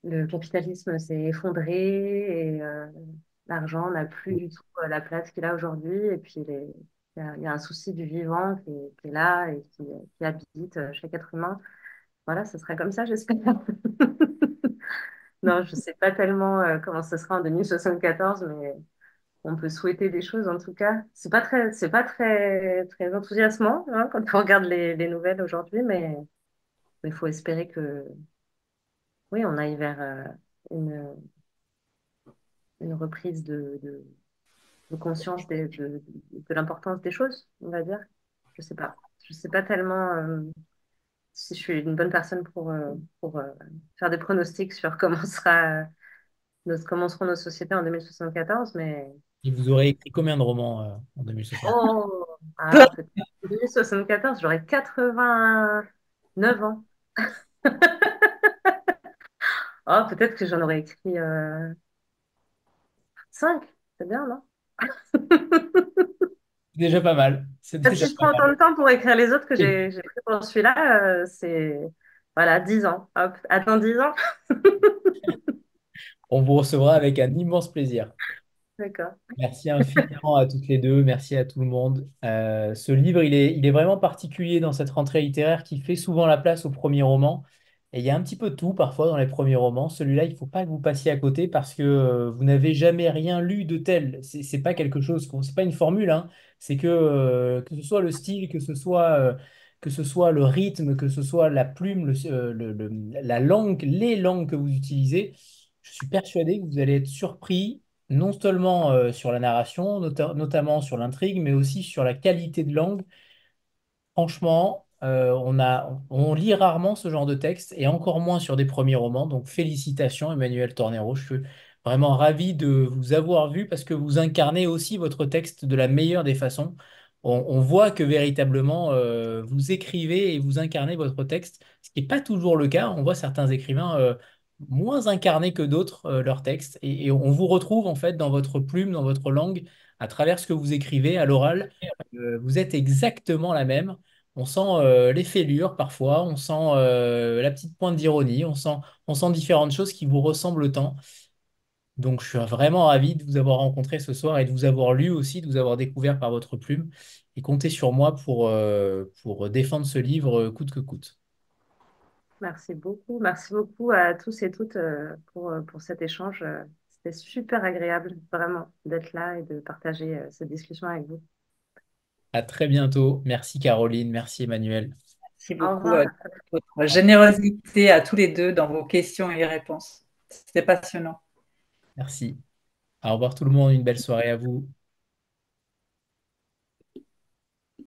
le capitalisme s'est effondré et l'argent n'a plus du tout la place qu'il a aujourd'hui. Et puis, il y a un souci du vivant qui est là et qui habite chaque être humain. Voilà, ce serait comme ça, j'espère. Non, je sais pas tellement comment ce sera en 2074, mais on peut souhaiter des choses en tout cas. C'est pas très enthousiasmant hein, quand on regarde les nouvelles aujourd'hui, mais il faut espérer que, oui, on aille vers une, une reprise de conscience de l'importance des choses, on va dire. Je sais pas. Je sais pas tellement si je suis une bonne personne pour faire des pronostics sur comment seront nos sociétés en 2074, mais Et vous aurez écrit combien de romans en 2060? oh, ah, peut-être 2074, j'aurai 89 ans. Oh, peut-être que j'en aurais écrit 5. C'est bien, non? C'est déjà pas mal. C'est déjà Si je pas prends autant mal. de temps pour écrire les autres que Et j'ai pris pour celui-là, c'est voilà, 10 ans. Hop, attends 10 ans. on vous recevra avec un immense plaisir. D'accord. Merci infiniment à toutes les deux, merci à tout le monde. Ce livre, il est vraiment particulier dans cette rentrée littéraire qui fait souvent la place au premier roman. Et il y a un petit peu de tout parfois dans les premiers romans. Celui-là, il ne faut pas que vous passiez à côté parce que vous n'avez jamais rien lu de tel. C'est pas quelque chose, c'est pas une formule, hein. C'est que ce soit le style, que ce soit le rythme, que ce soit la plume, la langue, les langues que vous utilisez, je suis persuadé que vous allez être surpris non seulement sur la narration, notamment sur l'intrigue, mais aussi sur la qualité de langue. Franchement, on lit rarement ce genre de texte et encore moins sur des premiers romans. Donc félicitations Emmanuel Tornero. Je suis vraiment ravi de vous avoir vu parce que vous incarnez aussi votre texte de la meilleure des façons. On voit que véritablement vous écrivez et vous incarnez votre texte, ce qui n'est pas toujours le cas. On voit certains écrivains moins incarner que d'autres leur texte et on vous retrouve en fait dans votre plume, dans votre langue, à travers ce que vous écrivez à l'oral. Vous êtes exactement la même. On sent les fêlures parfois, on sent la petite pointe d'ironie, on sent différentes choses qui vous ressemblent tant. Donc je suis vraiment ravi de vous avoir rencontré ce soir et de vous avoir lu aussi, de vous avoir découvert par votre plume. Et comptez sur moi pour défendre ce livre coûte que coûte. Merci beaucoup. Merci beaucoup à tous et toutes pour cet échange. C'était super agréable, vraiment, d'être là et de partager cette discussion avec vous. À très bientôt. Merci Caroline, merci Emmanuel. Merci Au beaucoup revoir. de votre générosité à tous les deux dans vos questions et réponses. C'était passionnant. Merci. Au revoir tout le monde, une belle soirée à vous.